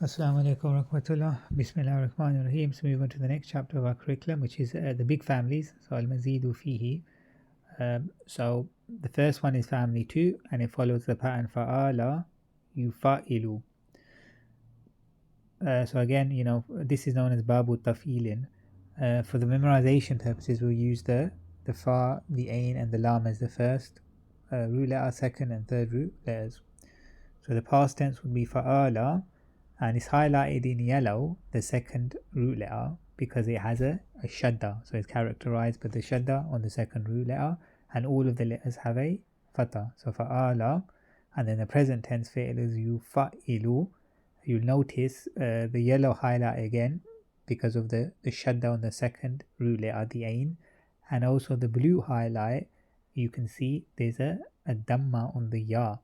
Assalamu alaikum wa rahmatullah. Bismillah ar-Rahman ar-Rahim. So we move on to the next chapter of our curriculum, which is the big families. So al-mazidu fihi. So the first one is family 2, and it follows the pattern fa'ala yufa'ilu. So again, this is known as babu tafilin. For the memorization purposes, we'll use the fa, the ain, and the lam as the first root letter, second and third root letters. So the past tense would be fa'ala, and it's highlighted in yellow, the second root letter, because it has a shadda. So it's characterized by the shadda on the second root letter, and all of the letters have a fatha. So fa'ala, and then the present tense fi'l is yufa'ilu. You'll notice the yellow highlight again because of the shadda on the second root letter, the ain, and also the blue highlight. You can see there's a dhamma on the ya,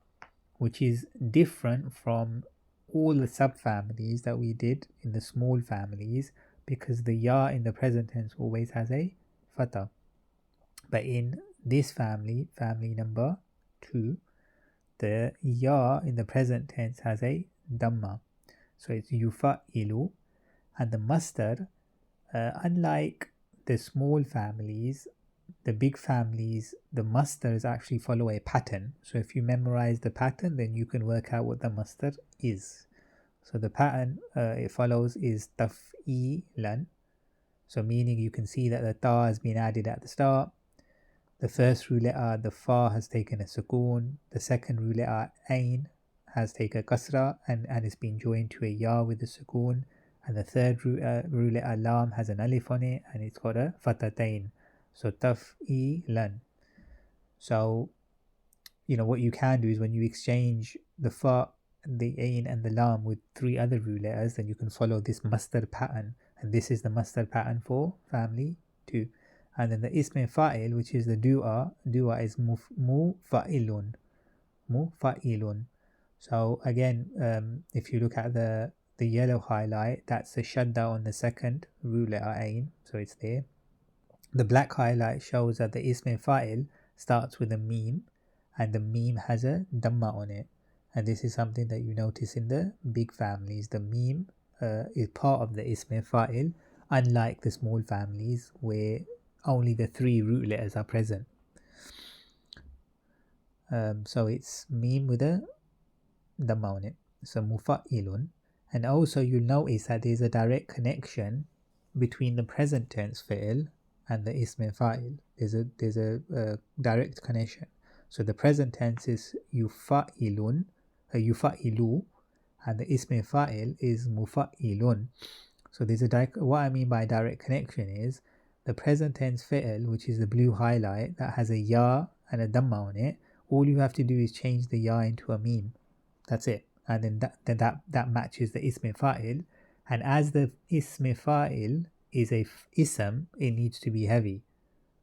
which is different from all the subfamilies that we did in the small families, because the ya in the present tense always has a fatha. But in this family, family number 2, the ya in the present tense has a dhamma. So it's yufa'ilu. And the masdar, unlike the small families, the big families, the masdars actually follow a pattern. So if you memorize the pattern, then you can work out what the masdar is. So the pattern it follows is taf'ilan. So meaning you can see that the ta has been added at the start. The first root letter, the fa, has taken a sukoon. The second root letter, ain, has taken a kasra and it's been joined to a ya with the sukoon. And the third root letter, lam, has an alif on it and it's got a fatatain. So taf'ilan. So what you can do is when you exchange the fa, the ain and the lam with 3 other root letters, then you can follow this masdar pattern, and this is the masdar pattern for family 2. And then the ism fa'il, which is the dua is mufa'ilun. So again, if you look at the yellow highlight, that's the shadda on the second root letter ain, so it's there. The black highlight shows that the ism fa'il starts with a meme, and the meme has a dhamma on it. And this is something that you notice in the big families. The meme is part of the ism fa'il, unlike the small families where only the 3 root letters are present. So it's meme with a dhamma on it. So mufa'ilun. And also you'll notice that there's a direct connection between the present tense fi'il and the ism fa'il. There's a direct connection. So the present tense is yufa'ilu, and the ism fa'il is mufa'ilun. So there's what I mean by direct connection is the present tense fi'il, which is the blue highlight that has a ya and a dhamma on it. All you have to do is change the ya into a meme. That's it. And then that matches the ism fa'il. And as the ism fa'il is a ism, it needs to be heavy.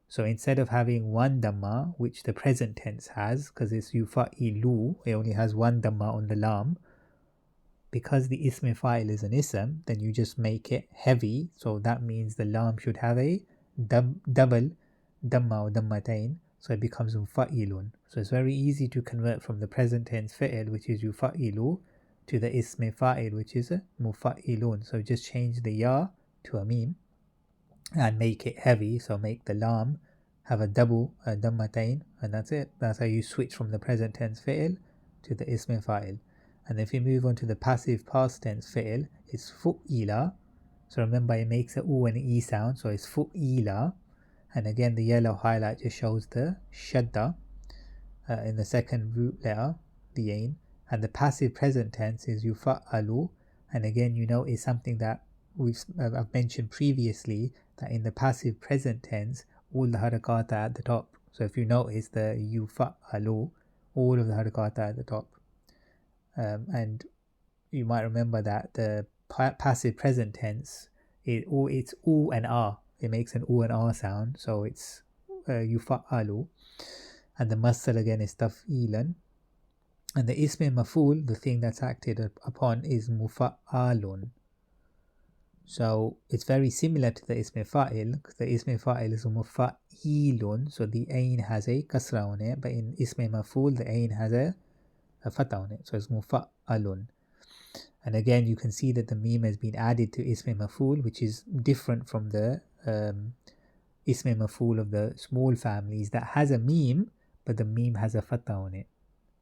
So instead of having 1 dhamma, which the present tense has, because it's yufa'ilu, it only has 1 dhamma on the lam. Because the ism fa'il is an ism, then you just make it heavy. So that means the lam should have a double dhamma or dhammatain. So it becomes mufa'ilun. So it's very easy to convert from the present tense fi'il, which is yufa'ilu, to the ism fa'il, which is mufa'ilun. So just change the ya to a meme and make it heavy. So make the lam have a double dhammatain, and that's it. That's how you switch from the present tense fi'il to the ism fa'il. And if you move on to the passive past tense fi'il, it's fu'ila. So remember, it makes a u and e sound, so it's fu'ila. And again, the yellow highlight just shows the shadda in the second root letter, the ain. And the passive present tense is yufa'alu. And again, it's something that I've mentioned previously, that in the passive present tense, all the harakat are at the top. So if you notice the yufa'alu, all of the harakat are at the top. And you might remember that the passive present tense, it's u and r. It makes an u and r sound, so it's yufa'alu. And the masdar again is taf'ilan. And the ism maf'ul, the thing that's acted upon, is mufa'alun. So it's very similar to the ism fa'il, because the ism fa'il is mufa'ilun, so the ain has a kasra on it, but in ism maf'ul the ain has a fatha on it, so it's mufa'alun. And again, you can see that the meme has been added to ism maf'ul, which is different from the ism maf'ul of the small families that has a meme, but the meme has a fatha on it.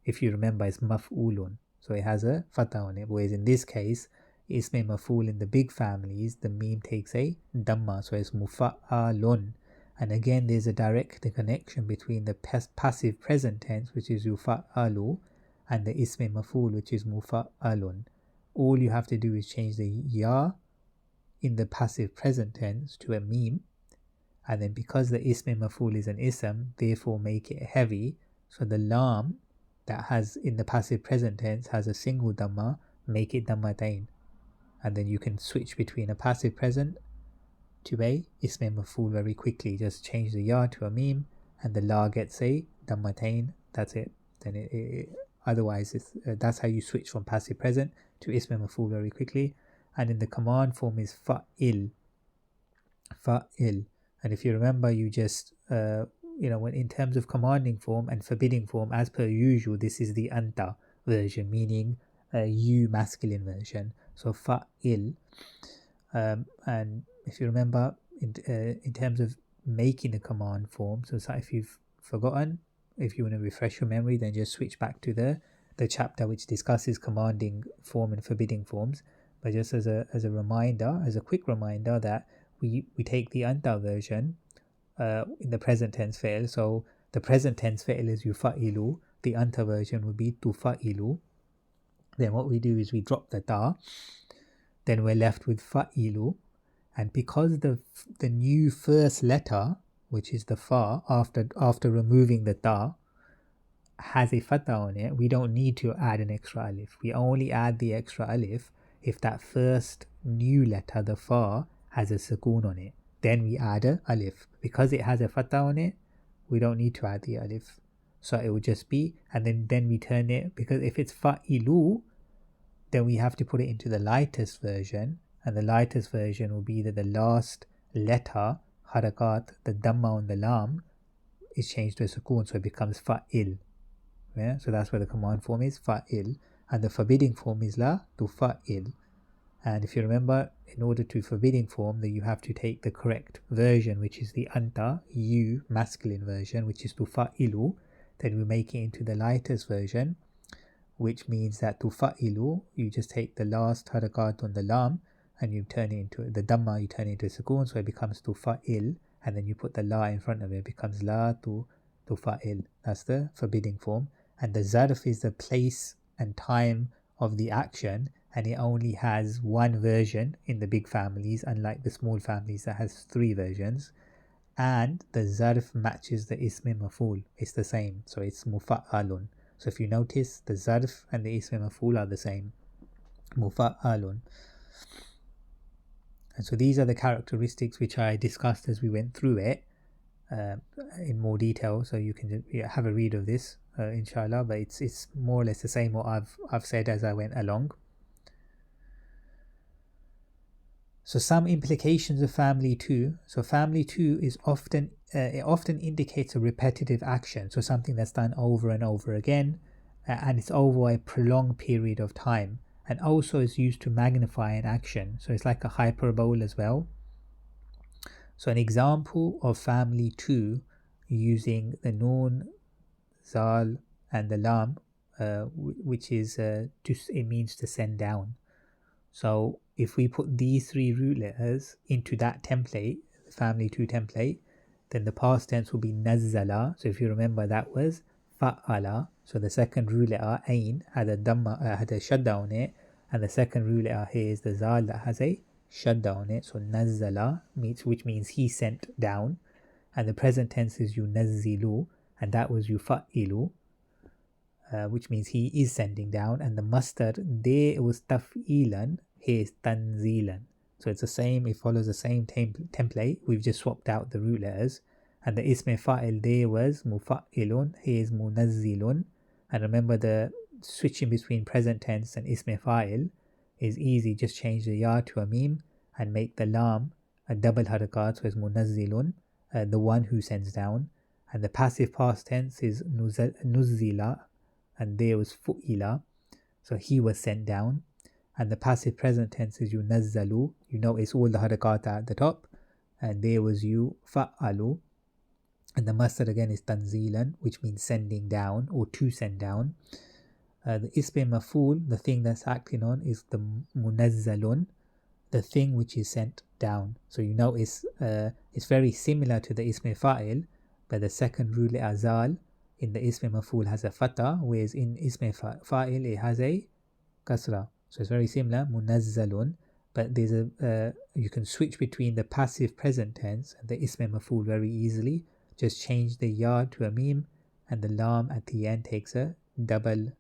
If you remember, it's maf'ulun, so it has a fatha on it. Whereas in this case, ism maf'ul in the big families, the meme takes a dhamma, so it's mufa'alun. And again, there's a direct connection between the passive present tense, which is yufa'alu, and the ism maf'ul, which is mufa'alun. All you have to do is change the ya in the passive present tense to a meme, and then because the ism maf'ul is an ism, therefore make it heavy, so the lam that has in the passive present tense has a single dhamma, make it dhammatain, and then you can switch between a passive present to a ism maf'ul very quickly. Just change the ya to a meme and the la gets a dhammatain. That's it. Then otherwise that's how you switch from passive present to ism maf'ul very quickly. And in the command form is fa'il. And if you remember, you just when in terms of commanding form and forbidding form, as per usual, this is the anta version, meaning you masculine version. So fa'il. And if you remember, in terms of making a command form, so if you've forgotten, if you want to refresh your memory, then just switch back to the chapter which discusses commanding form and forbidding forms. But just as a reminder, as a quick reminder, that we take the anta version in the present tense fi'l. So the present tense fi'l is yufa'ilu, the anta version would be tufa'ilu. Then what we do is we drop the ta, then we're left with fa'ilu. And because the new first letter, which is the fa, after removing the ta, has a fatha on it, we don't need to add an extra alif. We only add the extra alif if that first new letter, the fa, has a sukoon on it. Then we add a alif. Because it has a fatha on it, we don't need to add the alif. So it would just be, and then we turn it, because if it's fa'ilu, then we have to put it into the lightest version, and the lightest version will be that the last letter, harakat, the dhamma on the lam, is changed to a sukoon, so it becomes fa'il. Yeah? So that's where the command form is, fa'il, and the forbidding form is la tufa'il. And if you remember, in order to forbidding form, that you have to take the correct version, which is the anta, you, masculine version, which is tufa'ilu. Then we make it into the lightest version, which means that tufa'ilu, you just take the last harakat on the lam, and you turn it into the dhamma, you turn it into sukoon, so it becomes tufa'il, and then you put the la in front of it, it becomes la tufa'il. That's the forbidding form. And the zarf is the place and time of the action, and it only has one version in the big families, unlike the small families that has 3 versions. And the zarf matches the ism maf'ul. It's the same, so it's mufa'alun. So if you notice, the zarf and the ism maf'ul are the same, mufa'alun. And so these are the characteristics which I discussed as we went through it in more detail. So you can have a read of this, inshallah. But it's more or less the same what I've said as I went along. So some implications of family 2. So family 2 is often indicates a repetitive action, so something that's done over and over again, and it's over a prolonged period of time, and also is used to magnify an action, so it's like a hyperbole as well. So an example of family 2 using the noon, zal, and the lam, which is it means to send down. So if we put these 3 root letters into that template, the family 2 template, then the past tense will be nazzala. So if you remember, that was fa'ala. So the second root letter, ain, had a shadda on it, and the second root letter here is the zal that has a shadda on it. So nazzala, which means he sent down, and the present tense is yunazzilu, and that was yufa'ilu, which means he is sending down, and the masdar there was taf'ilan, here is tanzilan. So it's the same, it follows the same template, we've just swapped out the root letters. And the ism fa'il there was mufa'ilun, here is munazzilun. And remember, the switching between present tense and ism fa'il is easy, just change the ya to a meme and make the lam a double harakat, so it's munazzilun, the one who sends down. And the passive past tense is nuzzila, and there was fu'ila, so he was sent down. And the passive present tense is yunazzalu. You notice all the harakat at the top, and there was yufa'alu. And the masdar again is tanzilan, which means sending down or to send down. The ism maf'ul, the thing that's acting on, is the munazzalun, the thing which is sent down. So you notice it's very similar to the ism fa'il, but the second root azal in the ism maf'ul has a fatha, whereas in ism fa'il it has a kasra. So it's very similar, munazzalun, but there's you can switch between the passive present tense and the ism maf'ul very easily. Just change the ya to a meme, and the lam at the end takes a double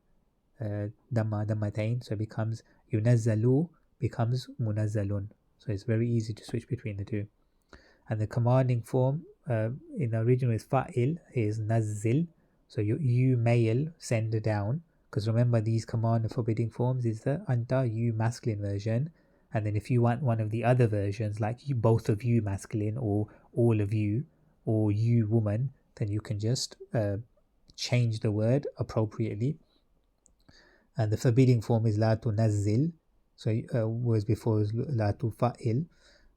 dammatain, so it becomes yunazzalu becomes munazzalun. So it's very easy to switch between the two. And the commanding form in the original is fa'il, is nazzil, so you male, send down, because remember these command and forbidding forms is the anta, you masculine version, and then if you want one of the other versions like you, both of you masculine, or all of you, or you woman, then you can just change the word appropriately. And the forbidding form is la tunazzil, so whereas before was la tufa'il,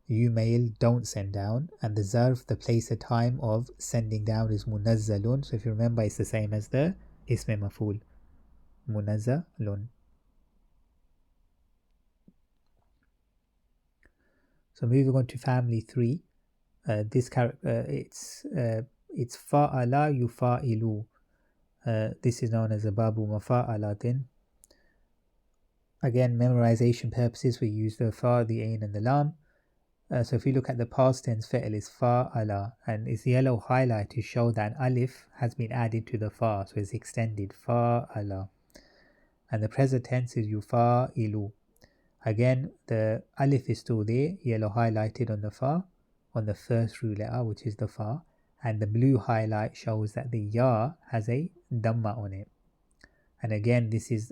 you male, don't send down. And the zarf, the place, the time of sending down, is munazzalun. So if you remember, it's the same as the ism maf'ul, munazzalun. So moving on to family 3. This character, it's fa'ala yufa'ilu. This is known as a babu mafa'alatin. Again, memorization purposes, we use the fa, the ain, and the lam. So if you look at the past tense, fi'l is fa'ala, and its yellow highlight to show that an alif has been added to the fa, so it's extended, fa'ala. And the present tense is yufa'ilu. Again, the alif is still there, yellow highlighted on the fa, on the first root letter, which is the fa, and the blue highlight shows that the ya has a dhamma on it. And again, this is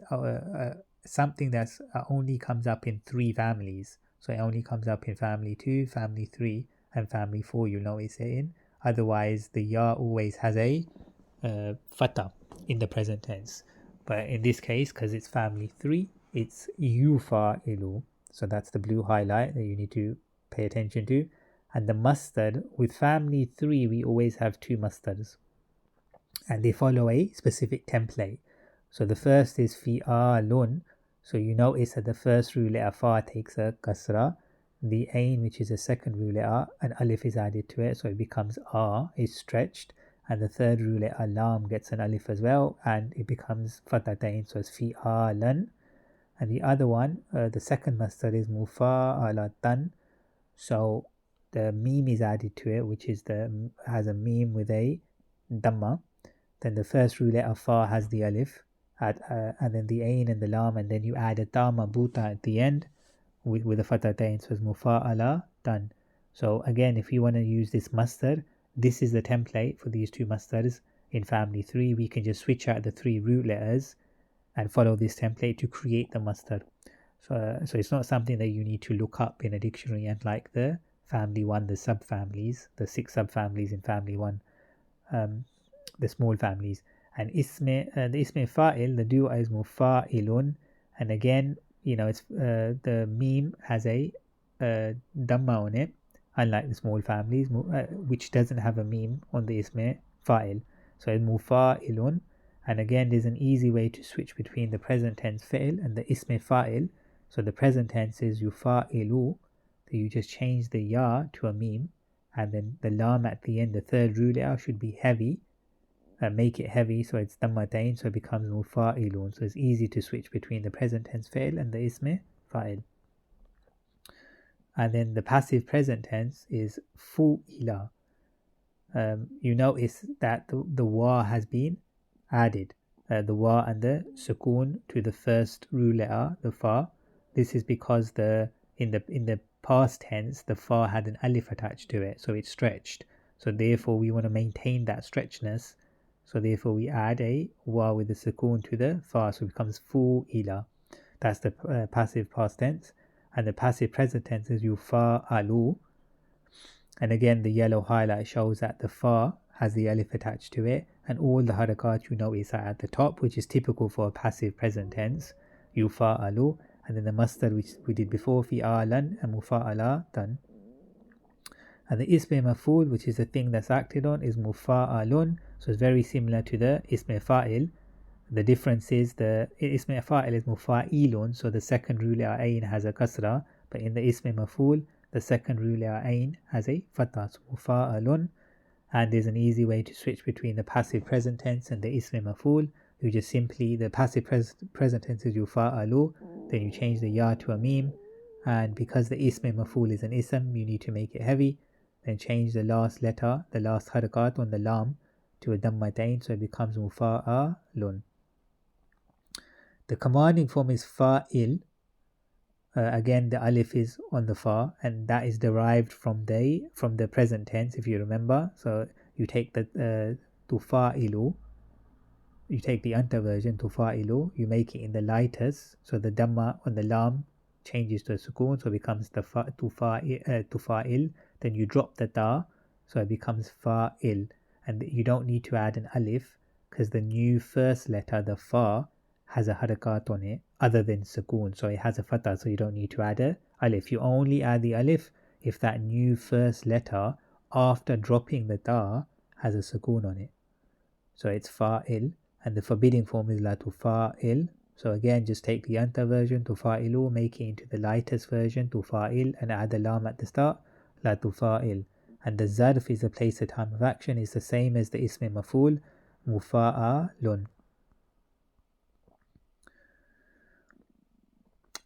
something that only comes up in 3 families. So it only comes up in family 2, family 3, and family 4, you'll notice it in. Otherwise, the ya always has a fatha in the present tense. But in this case, because it's family 3, it's yufa'ilu. So that's the blue highlight that you need to pay attention to. And the mustard, with family 3, we always have 2 mustards. And they follow a specific template. So the first is fi'alun. So you notice that the first root letter fa takes a kasra. The ain, which is a second root letter, an alif is added to it, so it becomes a, is stretched. And the third root letter lam gets an alif as well, and it becomes fatatain, so it's fi'alan. And the other one, the second mustard, is mufa'alatan. So the meme is added to it, which is has a meme with a dhamma. Then the first root letter fa has the alif, and then the ain and the lam, and then you add a ta mabuta at the end with a fatatain, so it's mufa'ala tan. So again, if you want to use this mustard, this is the template for these 2 mustards. In family 3, we can just switch out the 3 root letters and follow this template to create the mustard. So it's not something that you need to look up in a dictionary, and like the family 1, the subfamilies, the 6 subfamilies in family 1, the small families. And the isme fa'il, the dua is mufa'ilun, and again, you know, it's the meme has a dhamma on it, unlike the small families, which doesn't have a meme on the isme fa'il. So it's mufa'ilun. And again, there's an easy way to switch between the present tense fi'il and the isme fa'il. So the present tense is yufa'ilu, so you just change the ya to a meme, and then the lam at the end, the third root letter, should be heavy. Make it heavy, so it's dammatain, so it becomes mufa'ilun. So it's easy to switch between the present tense fi'il and the isme fa'il. And then the passive present tense is fu'ila. You notice that the wa has been added, the wa and the sukoon to the first root letter, the fa. This is because in the past tense, the fa had an alif attached to it, so it's stretched. So therefore, we want to maintain that stretchness. So therefore, we add a wa with the sukoon to the fa, so it becomes fu'ila. That's the passive past tense. And the passive present tense is yufa'alu. And again, the yellow highlight shows that the fa has the alif attached to it, and all the harakat you notice are at the top, which is typical for a passive present tense, yufa'alu. and then the masdar which we did before, fi'alan and mufa'alatan. And the ism maf'ul, which is the thing that's acted on, is mufa'alun. So it's very similar to the ism fa'il. The difference is the ism fa'il is mufa'ilun, so the second root letter ayn has a kasra, but in the ism maf'ul, the second root letter ayn has a fatha, so mufa'alun. And there's an easy way to switch between the passive present tense and the ism maf'ul. You just simply, the passive present tense is yufa'alu, then you change the ya to a meme, and because the ism maf'ul is an ism, you need to make it heavy. Then change the last letter, the last harakat on the lam, to a dammatain, so it becomes mufa'alun. The commanding form is fa'il. Again, the alif is on the fa, and that is derived from the present tense, if you remember. So you take the tufa'ilu, you take the anta version, tufa'ilu, you make it in the lightest, so the damma on the lam changes to a sukoon, so it becomes the tufa'il. Then you drop the ta, so it becomes fa'il, and you don't need to add an alif because the new first letter, the fa, has a harakat on it other than sukoon, so it has a fatha, so you don't need to add a alif. You only add the alif if that new first letter after dropping the ta has a sukoon on it, so it's fa'il. And the forbidding form is la tufa'il. So again, just take the anta version, tufa'ilu, make it into the lightest version, tufa'il, and add the lam at the start, la tufa'il. And the zarf is the place and time of action, is the same as the ism maf'ul, mufa'alun.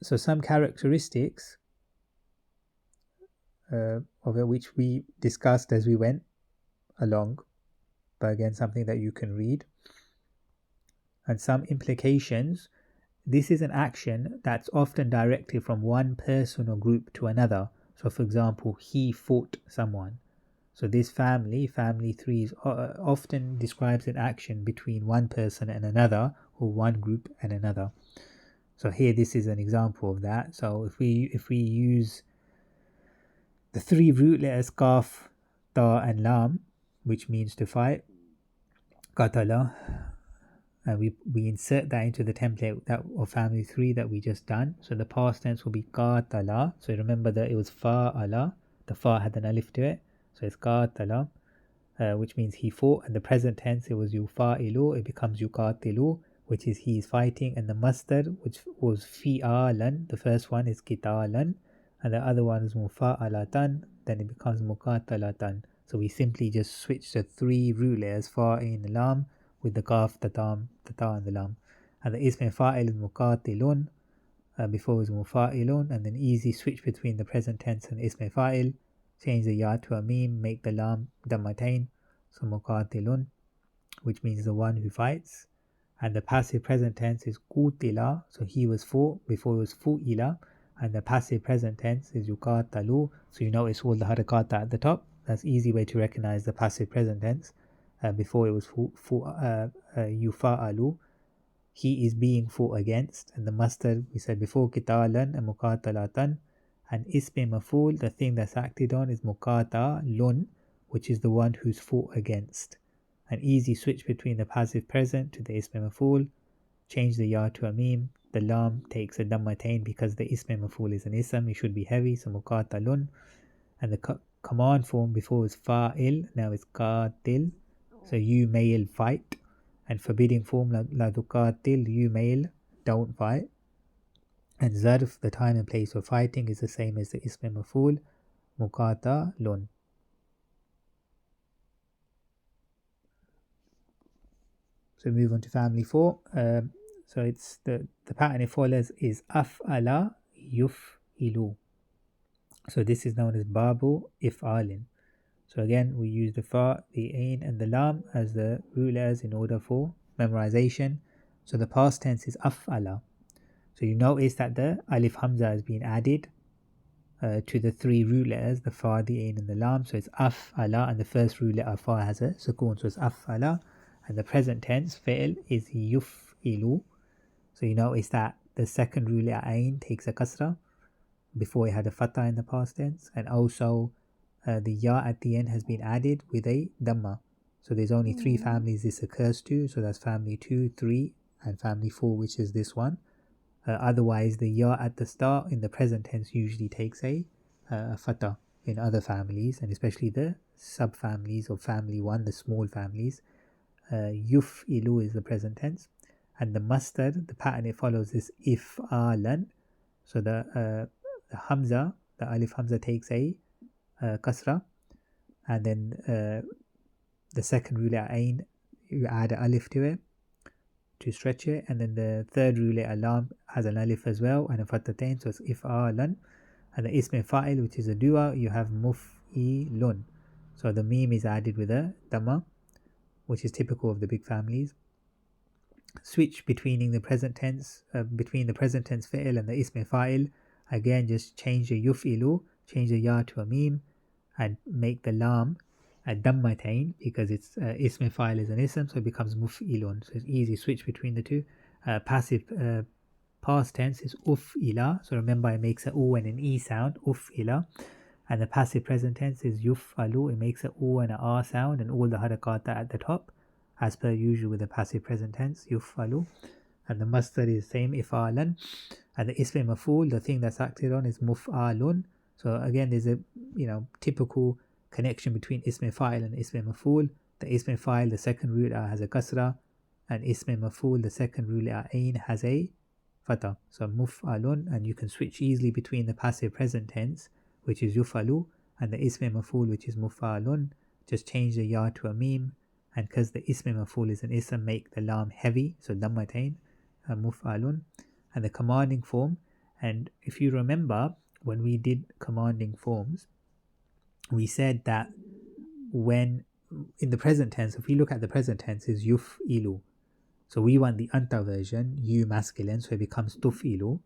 So some characteristics of it which we discussed as we went along, but again something that you can read. And some implications. This is an action that's often directed from one person or group to another. So for example, he fought someone. So this family 3, often describes an action between one person and another, or one group and another. So here this is an example of that. So if we use the 3 root letters kaf, ta and lam, which means to fight, qatala, and we insert that into the template that of family 3 that we just done. So the past tense will be qatala. So remember that it was fa'ala, the fa had an alif to it, so it's qatala, which means he fought. And the present tense, it was yufa'ilu, it becomes yuqatilu, which is he is fighting. And the masdar, which was fi'alan, the first one is qitalan, and the other one is mufa'alatan, then it becomes muqatalatan. So we simply just switch the 3 root letters, fa, in, lam, with the kaf, the ta and the lam. And the ism fa'il is muqatilun, before it was mufa'ilun, and then easy switch between the present tense and ism fa'il, change the ya to a meme, make the lam dammatain, so muqatilun, which means the one who fights. And the passive present tense is qutila, so he was fought, before it was fu'ila. And the passive present tense is yuqatalu, so you notice all the harakat at the top. That's easy way to recognize the passive present tense. Before it was yufa'alu, he is being fought against. And the masdar, we said before, qitalan and muqatalatan. And ism maf'ul, the thing that's acted on, is muqatalun, which is the one who's fought against. An easy switch between the passive present to the ism maf'ul, change the ya to a meme, the lam takes a dammatain because the ism maf'ul is an ism, it should be heavy, so muqatalun. And the command form before was fa'il, now it's qatil, so you male fight. And forbidding form, la tuqatil, you male don't fight. And zarf, the time and place of fighting, is the same as the ism maf'ul, muqatalun. So move on to family 4. So it's the pattern it follows is af'ala yuf'ilu. So this is known as babu if'alin. So again, we use the fa, the ain and the lam as the root letters in order for memorization. So the past tense is af'ala. So you notice that the alif hamza has been added to the 3 root letters, the fa, the ain and the lam. So it's af'ala, and the first root letter fa has a sukoon, so it's af'ala. And the present tense fi'l is yuf'ilu. So you notice that the second root letter ain takes a kasra. Before it had a fatha in the past tense. And also the ya at the end has been added with a dhamma. So there's only 3 families this occurs to. So that's family 2, 3 and family 4, which is this one. Otherwise, the ya at the start in the present tense usually takes a fatah in other families, and especially the subfamilies of family 1, the small families. Yuf'ilu is the present tense. And the masdar, the pattern it follows is if'alan. So the hamza, the alif hamza takes a kasra, and then the second rule ain, you add an alif to it to stretch it, and then the third rule lam has an alif as well and a fattatain, so it's if'alan. And the ism fa'il, which is a dua, you have muf'ilun. So the meme is added with a dhamma, which is typical of the big families. Switch between the present tense fi'il and the ism fa'il. Again, just change the yuf'ilu, change the ya to a meme, and make the lam a dammatain, because it's ism fa'il is an ism, so it becomes muf'ilun. So it's easy switch between the two. Passive past tense is uf'ila, so remember it makes a u and an e sound, uf'ila. And the passive present tense is yuf'alu, it makes a u and a r sound, and all the harakat at the top, as per usual with the passive present tense, yuf'alu. And the masdar is same, if'alan. And the ism maf'ul, the thing that's acted on, is muf'alun. So again, there's a typical connection between ism fa'il and ism maf'ul. The ism fa'il, the second root has a kasra, and ism maf'ul, the second root ain, has a fatah. So muf'alun, and you can switch easily between the passive present tense, which is yuf'alu, and the ism maf'ul, which is muf'alun. Just change the ya to a meme, and because the ism maf'ul is an ism, make the lam heavy, so dammatain, muf'alun. And the commanding form, and if you remember when we did commanding forms, we said that when in the present tense, if we look at the present tense, is yuf'ilu. So we want the anta version, you masculine, so it becomes tuf'ilu.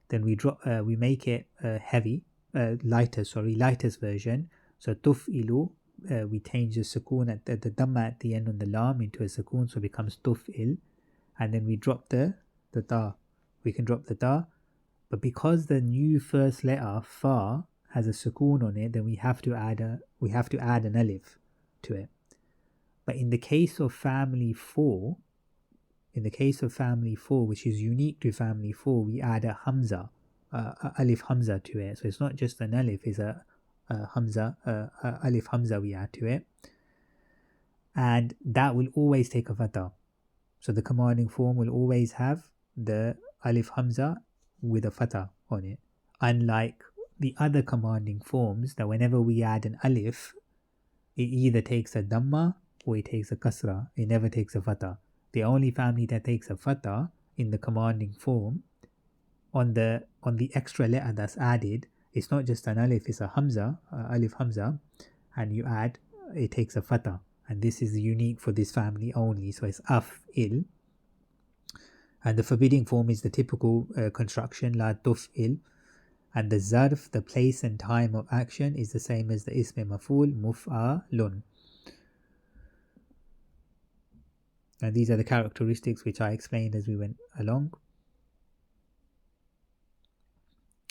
Then we make it lightest version. So tuf'ilu, we change the sukoon at the dhamma at the end on the lam into a sukoon, so it becomes tuf'il. And then we drop the ta. We can drop the ta, but because the new first letter fa has a sukoon on it, then we have to add an alif to it. But in the case of family 4, which is unique to family 4, we add a hamza, alif hamza to it. So it's not just an alif, it's a hamza, alif hamza we add to it, and that will always take a fatah. So the commanding form will always have the alif hamza with a fatah on it, unlike the other commanding forms that whenever we add an alif, it either takes a dhamma or it takes a kasra. It never takes a fatah. The only family that takes a fatah in the commanding form, on the extra letter that's added, it's not just an alif, it's a hamza, alif hamza, and you add, it takes a fatah. And this is unique for this family only, so it's af'il. And the forbidding form is the typical construction, la tuf'il. And the zarf, the place and time of action, is the same as the ism maf'ul, muf'alun. And these are the characteristics which I explained as we went along.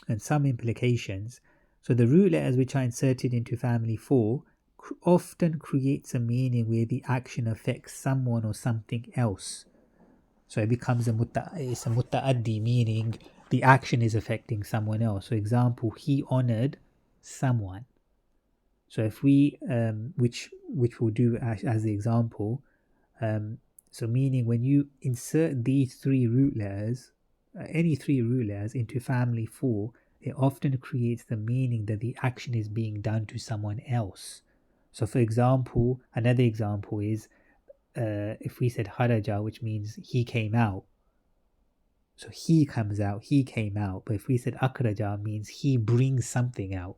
And some implications. So the root letters which are inserted into family 4 often creates a meaning where the action affects someone or something else. So it becomes a muta'addi, meaning the action is affecting someone else. So example, he honored someone. So if we, which we'll do as the example, so meaning when you insert these three root letters, any three root letters into family 4, it often creates the meaning that the action is being done to someone else. So for example, another example is, if we said haraja, which means he came out, so he comes out, he came out. But if we said akraja, means he brings something out,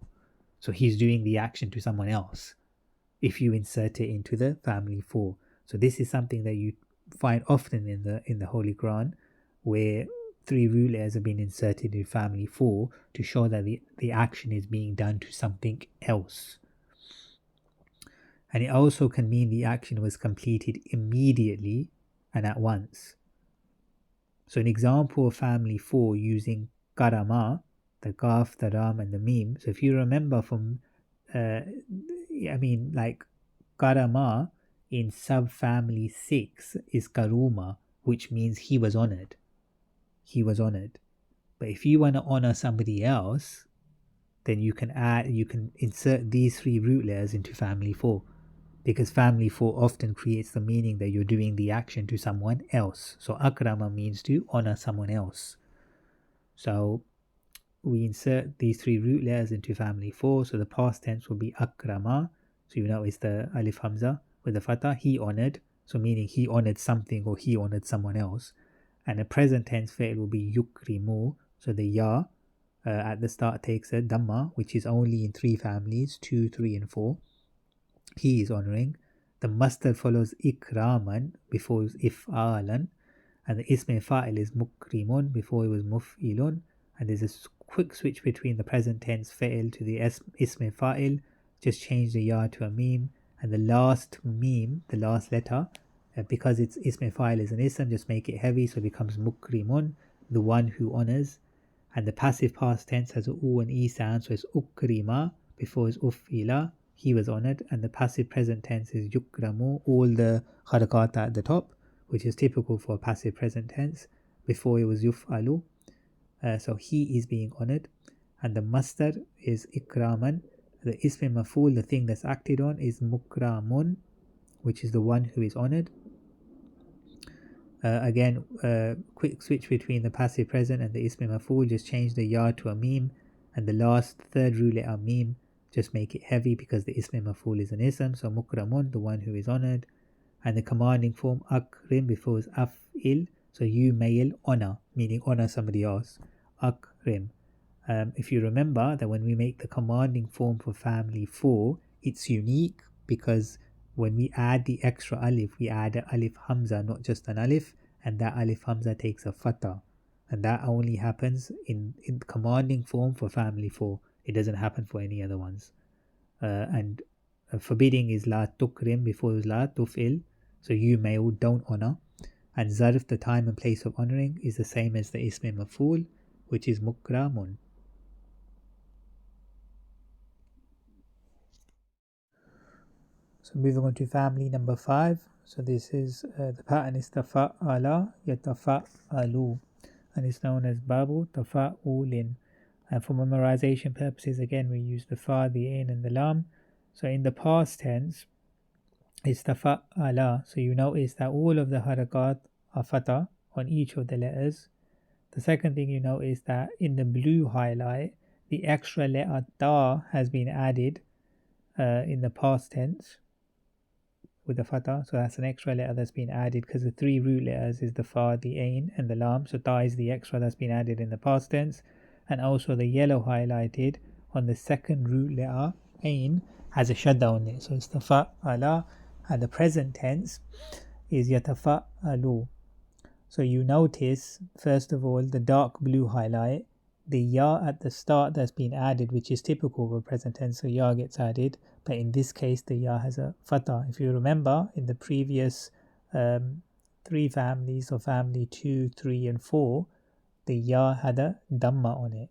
so he's doing the action to someone else, if you insert it into the family 4. So this is something that you find often in the Holy Quran, where three root letters have been inserted in family 4 to show that the action is being done to something else. And it also can mean the action was completed immediately and at once. So an example of family 4 using karama, the kaf, the ram and the mim. So if you remember from, like karama in subfamily 6 is karuma, which means he was honored. He was honored. But if you want to honor somebody else, then you can insert these 3 root letters into family 4, because family 4 often creates the meaning that you're doing the action to someone else. So akrama means to honor someone else. So we insert these 3 root letters into family 4. So the past tense will be akrama. So you know it's the alif hamza with the fatah. He honored. So meaning he honored something or he honored someone else. And the present tense fi'l will be yukrimu. So the ya at the start takes a dhamma, which is only in 3 families, 2, 3 and 4. He is honoring. The masdar follows ikraman before it was if'alan. And the ism fa'il is mukrimun before it was muf'ilun. And there's a quick switch between the present tense fi'il to the ism fa'il. Just change the ya to a meme. And the last meme, the last letter, because it's ism fa'il is an ism, just make it heavy so it becomes mukrimun, the one who honors. And the passive past tense has a u and e sound, so it's ukrima before it's uf'ila, he was honored. And the passive present tense is yukramu, all the harakat at the top, which is typical for passive present tense. Before it was yuf'alu, so he is being honored. And the masdar is ikraman. The ism maf'ul, the thing that's acted on, is mukramun, which is the one who is honored. Again, quick switch between the passive present and the ism maf'ul, just change the ya to a meme, and the last 3rd root letter meme, just make it heavy because the ism maf'ul is an ism, so mukramun, the one who is honored. And the commanding form akrim before is af'il, so you may honor, meaning honor somebody else, akrim. If you remember that when we make the commanding form for family 4, it's unique because when we add the extra alif, we add an alif hamza, not just an alif, and that alif hamza takes a fatah. And that only happens in commanding form for family 4. It doesn't happen for any other ones. And forbidding is la tukrim before is la tuf'il, so you may or don't honor. And zarf, the time and place of honoring, is the same as the ism maf'ul, which is mukramun. So moving on to family number 5. So this is the pattern is tafa'ala yatafa'alu, and it's known as babu tafa'ulin. And for memorization purposes, again we use the fa, the ain and the lam. So in the past tense it's tafa'ala, so you notice that all of the harakat are fatah on each of the letters. The second thing you notice that in the blue highlight, the extra letter ta has been added in the past tense with the fatah, so that's an extra letter that's been added because the 3 root letters is the fa, the ain and the lam, so ta is the extra that's been added in the past tense. And also the yellow highlighted on the 2nd root letter ain has a shadda on it, so it's tafa'ala. And the present tense is yatafa'alu. So you notice first of all the dark blue highlight, the ya at the start that's been added, which is typical for present tense, so ya gets added. But in this case, the ya has a fatah. If you remember, in the previous 3 families, or family 2, 3 and 4, the ya had a dhamma on it.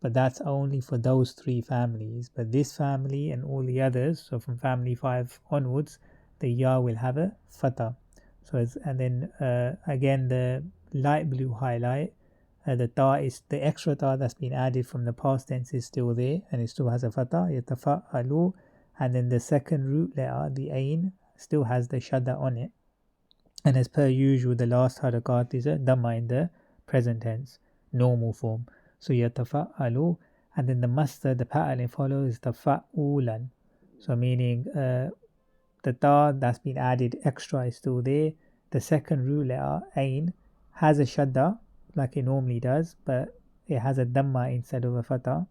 But that's only for those 3 families. But this family and all the others, so from family 5 onwards, the ya will have a fatah. So and then again the light blue highlight, the ta is the extra ta that's been added from the past tense is still there, and it still has a fatah, yatafa'alu. And then the 2nd root letter, the ain, still has the shadda on it. And as per usual, the last harakat is a dhamma in the present tense, normal form. So yatafa'alu. And then the masdar, the pattern it follows is tafa'ulan. So meaning the ta that's been added extra is still there. The 2nd root letter, ain, has a shadda like it normally does, but it has a dhamma instead of a fatah.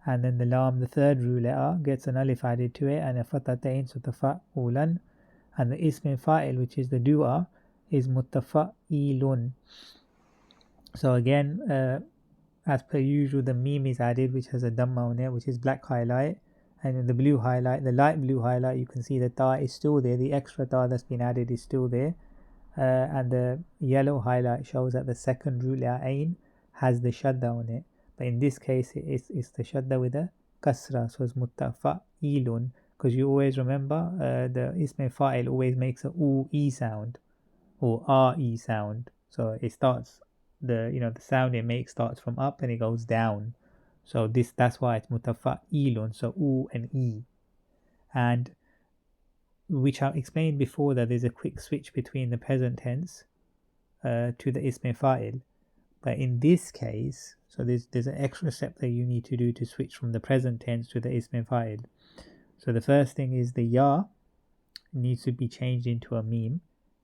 And then the lam, the 3rd root letter, gets an alif added to it and a fathatain, so tafa'ulan. And the ism fa'il, which is the dua, is mutafa'ilun. So again, as per usual, the meme is added, which has a dhamma on it, which is black highlight. And in the blue highlight, the light blue highlight, you can see the ta is still there. The extra ta that's been added is still there. And the yellow highlight shows that the 2nd root letter ain has the shadda on it. But in this case, it's the shadda with a kasra, so it's mutafa'ilun. Because you always remember, the ism fa'il always makes a u e sound or r e sound. So it starts the sound it makes starts from up and it goes down. So that's why it's mutafa'ilun, so u and e. And which I explained before, that there's a quick switch between the present tense to the ism fa'il. But in this case, so there's an extra step that you need to do to switch from the present tense to the ism fa'il. So the first thing is the ya needs to be changed into a meme.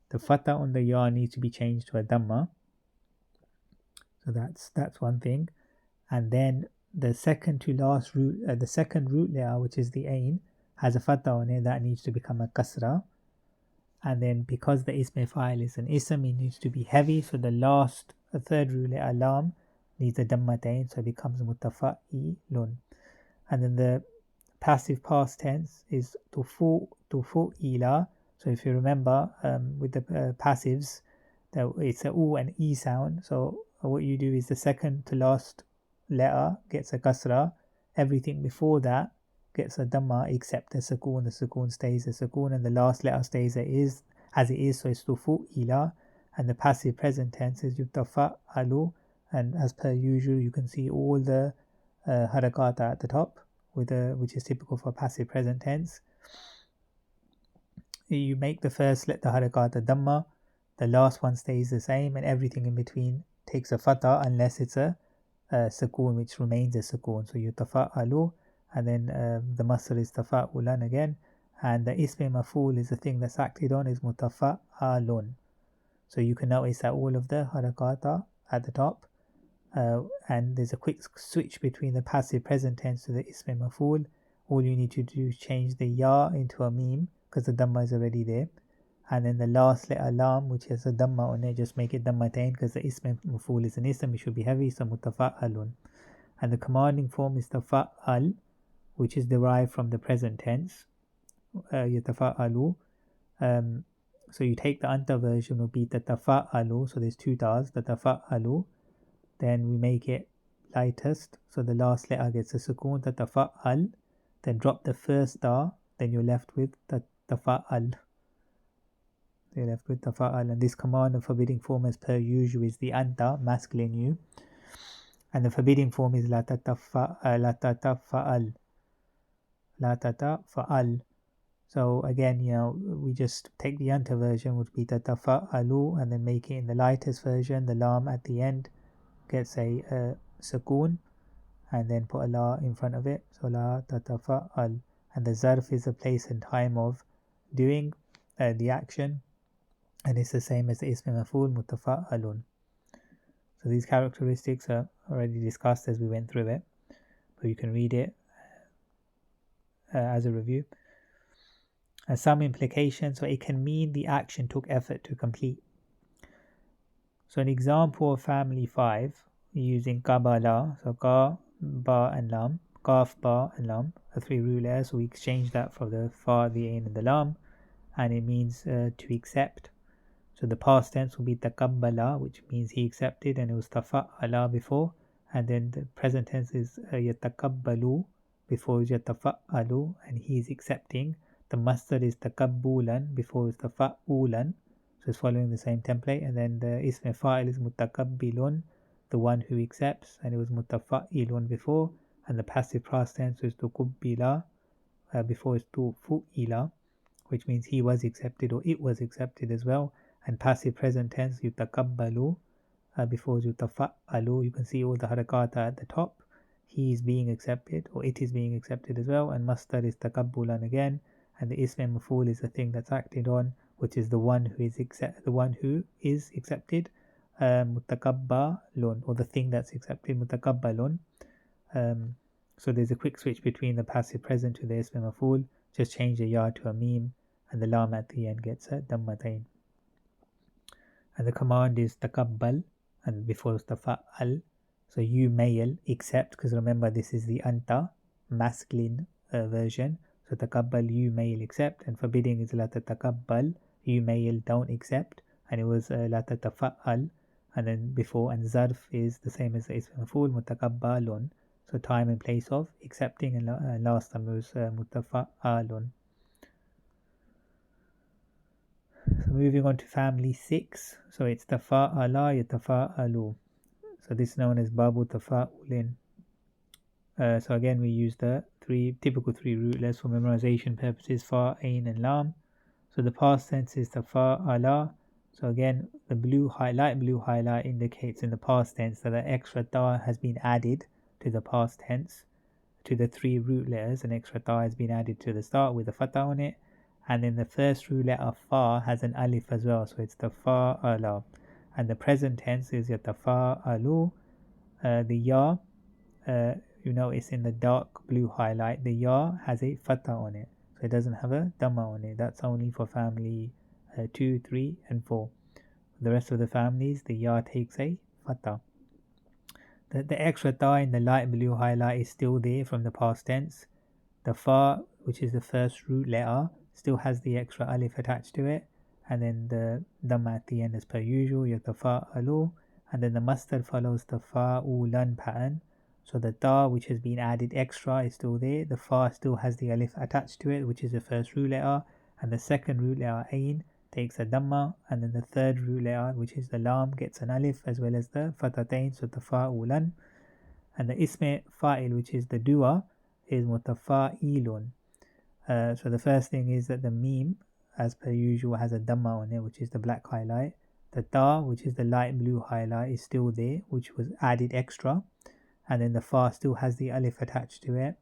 The fatha on the ya needs to be changed to a dhamma. So that's one thing. And then the second to last root, the second root letter, which is the ain, has a fatha on it, that needs to become a kasra. And then because the ism fa'il is an ism, it needs to be heavy, so the third root letter lam needs a dhammatain, so it becomes mutafa'ilun. And then the passive past tense is tufu'ila. So if you remember, with the passives, it's a u and e sound. So what you do is the second to last letter gets a kasra, everything before that gets a dhamma except the sukoon stays the sukoon, and the last letter stays as it is, so it's tufu'ila. And the passive present tense is yutafa'alu, and as per usual you can see all the harakata at the top, which is typical for passive present tense. You make the first the harakata dhamma, the last one stays the same, and everything in between takes a fatha unless it's a sukoon, which remains a sukoon. So yutafa'alu, and then the masdar is tafa'ulan again, and the ism maf'ul is the thing that's acted on, is mutafa'alun. So you can notice that all of the harakata at the top, and there's a quick switch between the passive present tense to the ism maf'ul. All you need to do is change the ya into a meme, because the dhamma is already there. And then the last letter lam, which has a dhamma on it, just make it dhammatain, because the ism maf'ul is an ism, it should be heavy, so mutafa'alun. And the commanding form is tafa'al, which is derived from the present tense, yatafa'alu. So you take the anta version, will be tatafa'alu, so there's two tas, tatafa'alu. Then we make it lightest, so the last letter gets a sukoon, tatafa'al. Then drop the first ta, then you're left with tafa'al. And this command of forbidding form, as per usual, is the anta, masculine you. And the forbidding form is la tatafa'al. So again, we just take the anta version, would be tatafa'alu, and then make it in the lightest version. The lam at the end gets a sukoon, and then put a la in front of it, so la tatafa'al. And the zarf is the place and time of doing the action, and it's the same as the ism maf'ul, mutafa'alun. So these characteristics are already discussed as we went through it, but you can read it as a review. Some implications, so it can mean the action took effort to complete. So an example of family 5 using qabala, so ka, ba and lam, qaf, ba and lam are three root letters, so we exchange that for the fa, the ain and the lam, and it means to accept. So the past tense will be taqabbala, which means he accepted, and it was tafa'ala before. And then the present tense is yataqabbalu, before is yatafa'alu, and he is accepting. The masdar is taqabbulan, before is tafa'ulan, so it's following the same template. And then the ism fa'il is mutaqabbilun, the one who accepts, and it was mutafa'ilun before. And the passive past tense is tuqubbila, before is tufu'ila, which means he was accepted or it was accepted as well. And passive present tense, yutaqabbalu, before yutafa'alu. You can see all the harakata at the top. He is being accepted, or it is being accepted as well. And masdar is taqabbulan again. And the ism maf'ul is the thing that's acted on, which is the one who is accepted, mutaqabbalun, or the thing that's accepted, mutaqabbalun. So there's a quick switch between the passive present to the ism maf'ul. Just change the ya to a meme, and the lam at the end gets a dhammatain. And the command is taqabbal, and before is tafa'al. So you male accept, because remember this is the anta, masculine version. So taqabbal, you male accept, and forbidding is la tataqabbal, you male don't accept, and it was la tatafa'al. And then before, and zarf is the same as the ism maf'ul, mutaqabbalun. So time and place of accepting, and last time was mutafa'alun. So moving on to family 6, so it's tafa'ala, yatafa'alu. So this is known as babu tafa'ulin. So again, we use the typical three root letters for memorization purposes: fa, ain, and lam. So the past tense is tafa'ala. So again, the light blue highlight indicates in the past tense that the extra ta has been added to the past tense, to the three root letters. An extra ta has been added to the start with a fatha on it, and then the first root letter fa has an alif as well, so it's tafa'ala. And the present tense is yatafa'alu. The ya, you notice in the dark blue highlight, the ya has a fatha on it, so it doesn't have a dhamma on it. That's only for family 2, 3, and 4. The rest of the families, the ya takes a fatha. The extra ta in the light blue highlight is still there from the past tense. The fa, which is the first root letter, still has the extra alif attached to it, and then the dhamma at the end as per usual, yatafa'alu, and then the mustard follows the fa'ulan pattern. So the ta, which has been added extra, is still there. The fa still has the alif attached to it, which is the first root letter, and the second root letter, ain, takes a dhamma, and then the third root letter, which is the lam, gets an alif as well as the fatatain, so tafa'ulan. And the isme fa'il, which is the dua, is mutafa'ilun. So the first thing is that the meme, as per usual, has a dhamma on it, which is the black highlight. The ta, which is the light blue highlight, is still there, which was added extra. And then the fa still has the alif attached to it.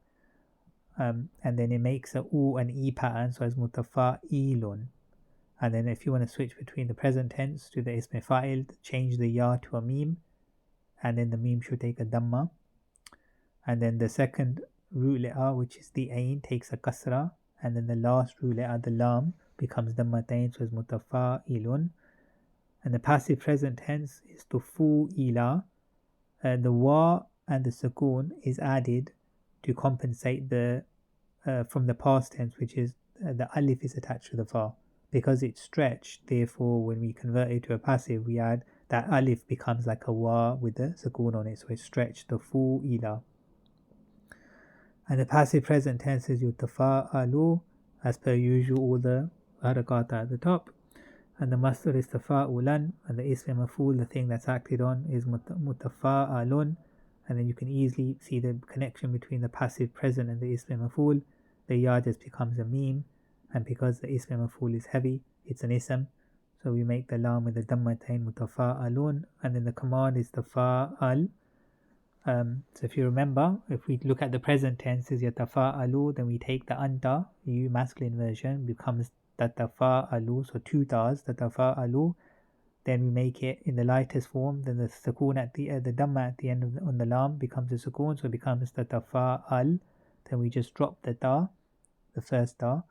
And then it makes a u and e pattern, so it's mutafa'ilun. And then if you want to switch between the present tense to the isme fa'il, change the ya to a meme, and then the meme should take a dhamma. And then the second root letter, which is the ain, takes a kasra, and then the last root letter, the lam, becomes dhammatain, so it's mutafa'ilun. And the passive present tense is tufu'ila. The wa and the sukoon is added to compensate the from the past tense, which is the alif is attached to the fa. Because it's stretched, therefore when we convert it to a passive, we add that alif becomes like a wa with the sukoon on it, so it's stretched, tufu'ila. And the passive present tense is yutafa'alu, as per usual, all the harakata at the top. And the masdar is tafa'ulan, and the ism maf'ul, the thing that's acted on, is mutafa'alun. And then you can easily see the connection between the passive present and the ism maf'ul. The ya just becomes a meme, and because the ism maf'ul is heavy, it's an ism, so we make the lam with the dhammatain, mutafa'alun. And then the command is tafa'al. So if you remember, if we look at the present tense is yatafa'alu, then we take the anta, you masculine version, becomes tatafa'alu, so two tas, tatafa'alu. Then we make it in the lightest form, then the sukoon at the dhamma at the end of on the lam becomes a sukoon, so it becomes tatafa'al. Then we just drop the ta, the first ta,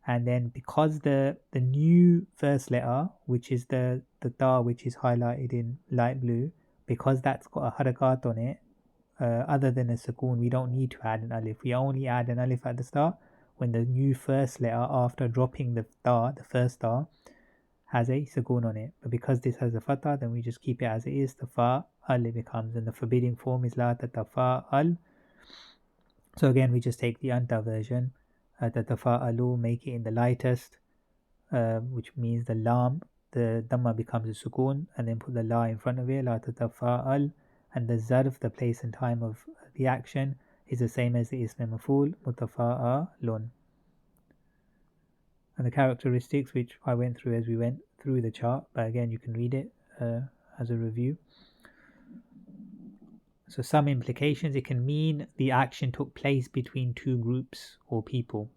and then because the new first letter, which is the ta which is highlighted in light blue, because that's got a harakat on it, other than a sukoon, we don't need to add an alif. We only add an alif at the start when the new first letter after dropping the ta, the first ta, has a sukoon on it. But because this has a fatha, then we just keep it as it is. The fa'al it becomes, and the forbidding form is la tatafa'al. So again, we just take the anta version, tatafa'alu, make it in the lightest, which means the lam, the dhamma becomes a sukoon, and then put the la in front of it, la tatafa'al. And the zarf, the place and time of the action, is the same as the ism maf'ul, mutafa'alun. And the characteristics, which I went through as we went through the chart, but again you can read it as a review. So some implications: it can mean the action took place between two groups or people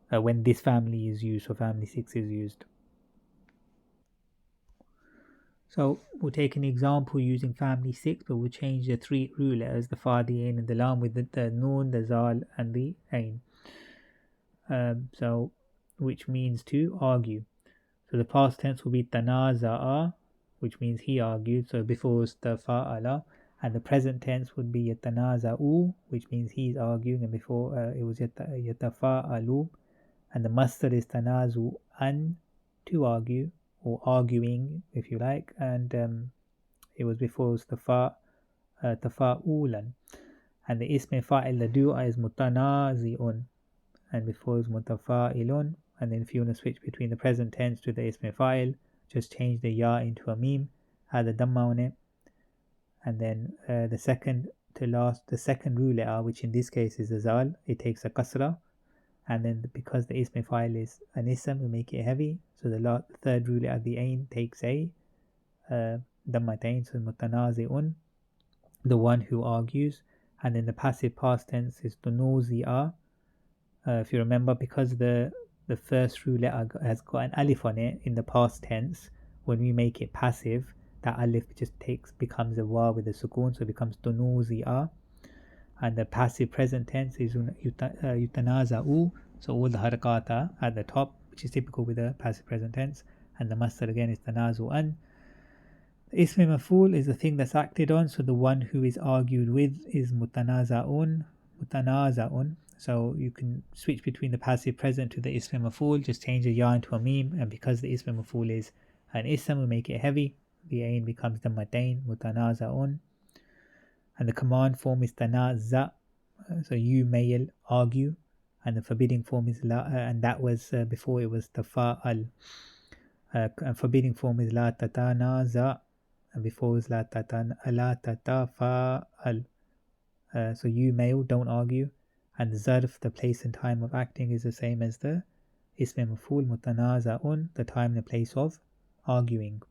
when this family is used, or family 6 is used. So we'll take an example using family 6, but we'll change the three root letters, the fa, the ain, and the lam, with the noon, the zal, and the ain. So which means to argue. So the past tense will be tanaza'a, which means he argued, so before was tafa'ala. And the present tense would be yatanaza'u, which means he's arguing, and before it was yatafa'alu. And the masdar is tanazu'an, to argue, or arguing if you like, and it was before it was tafa'ulan. And the ism fa'il, the dua, is mutanazi'un, and before it was mutafa'ilun. And then if you want to switch between the present tense to the ism fa'il, just change the ya into a meme, add the dhamma on it, and then the second root letter, which in this case is the zal, it takes a kasra, and then because the ism fa'il is an ism, we make it heavy, so the third root letter, the ain, takes a dammatain, so mutanazi'un, the one who argues. And then the passive past tense is tunuzi'a. If you remember, because the first root letter has got an alif on it in the past tense, when we make it passive, that alif just becomes a wa with a sukoon, so it becomes tunuzi'a. And the passive present tense is yutanaza'u, so all the harakata at the top, which is typical with the passive present tense. And the masdar again is tanazu'an. The ism maf'ul is the thing that's acted on, so the one who is argued with is mutanaza'un. So you can switch between the passive present to the ism maf'ul, just change the ya into a meme, and because the ism maf'ul is an ism, we make it heavy, the ain becomes dammatain, mutanaza'un. And the command form is tanaza, so you may argue, and the forbidding form is la, and that was before it was tafa'al. Forbidding form is la tatanaza, and before it was la tatafa'al. So you male, don't argue. And the zarf, the place and time of acting, is the same as the ism maf'ul, mutanaza'un, the time and the place of arguing.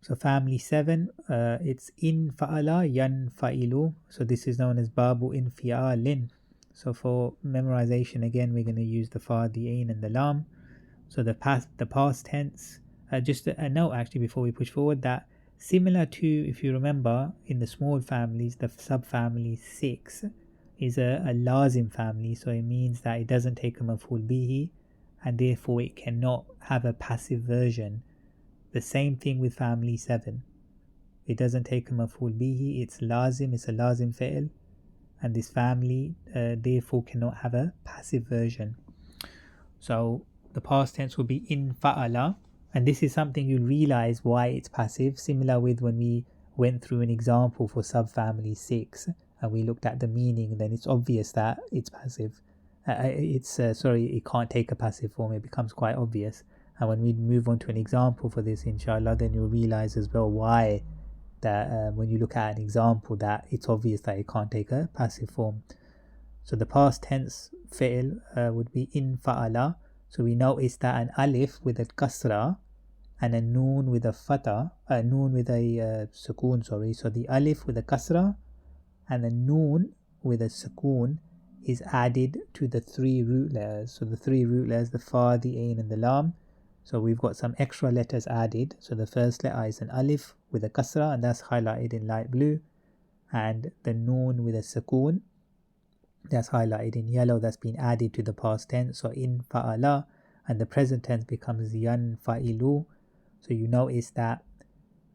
So family 7, it's in fa'ala yan fa'ilu. So this is known as babu in fi'alin. So for memorization, again, we're going to use the fa, the ain, and the lam. So the past tense, just a note actually before we push forward, that similar to, if you remember, in the small families, the subfamily 6 is a lazim family, so it means that it doesn't take a maf'ul bihi, and therefore it cannot have a passive version. The same thing with family 7. It doesn't take a maf'ul bihi, it's lazim, it's a lazim fi'l, and this family therefore cannot have a passive version. So the past tense will be in fa'ala, and this is something you'll realize why it's passive, similar with when we went through an example for subfamily 6 and we looked at the meaning, then it's obvious that it's passive. It can't take a passive form, it becomes quite obvious. And when we move on to an example for this, inshallah, then you'll realize as well why that when you look at an example, that it's obvious that it can't take a passive form. So the past tense fi'l would be in fa'ala. So we notice that an alif with a kasra and a noon with a fatah, a noon with a sukoon, so the alif with a kasra and the noon with a sukoon is added to the 3 root letters. So the 3 root letters, the fa, the ain, and the lam. So we've got some extra letters added. So the first letter is an alif with a kasra, and that's highlighted in light blue. And the noon with a sukoon, that's highlighted in yellow, that's been added to the past tense. So in fa'ala, and the present tense becomes yan fa'ilu. So you notice that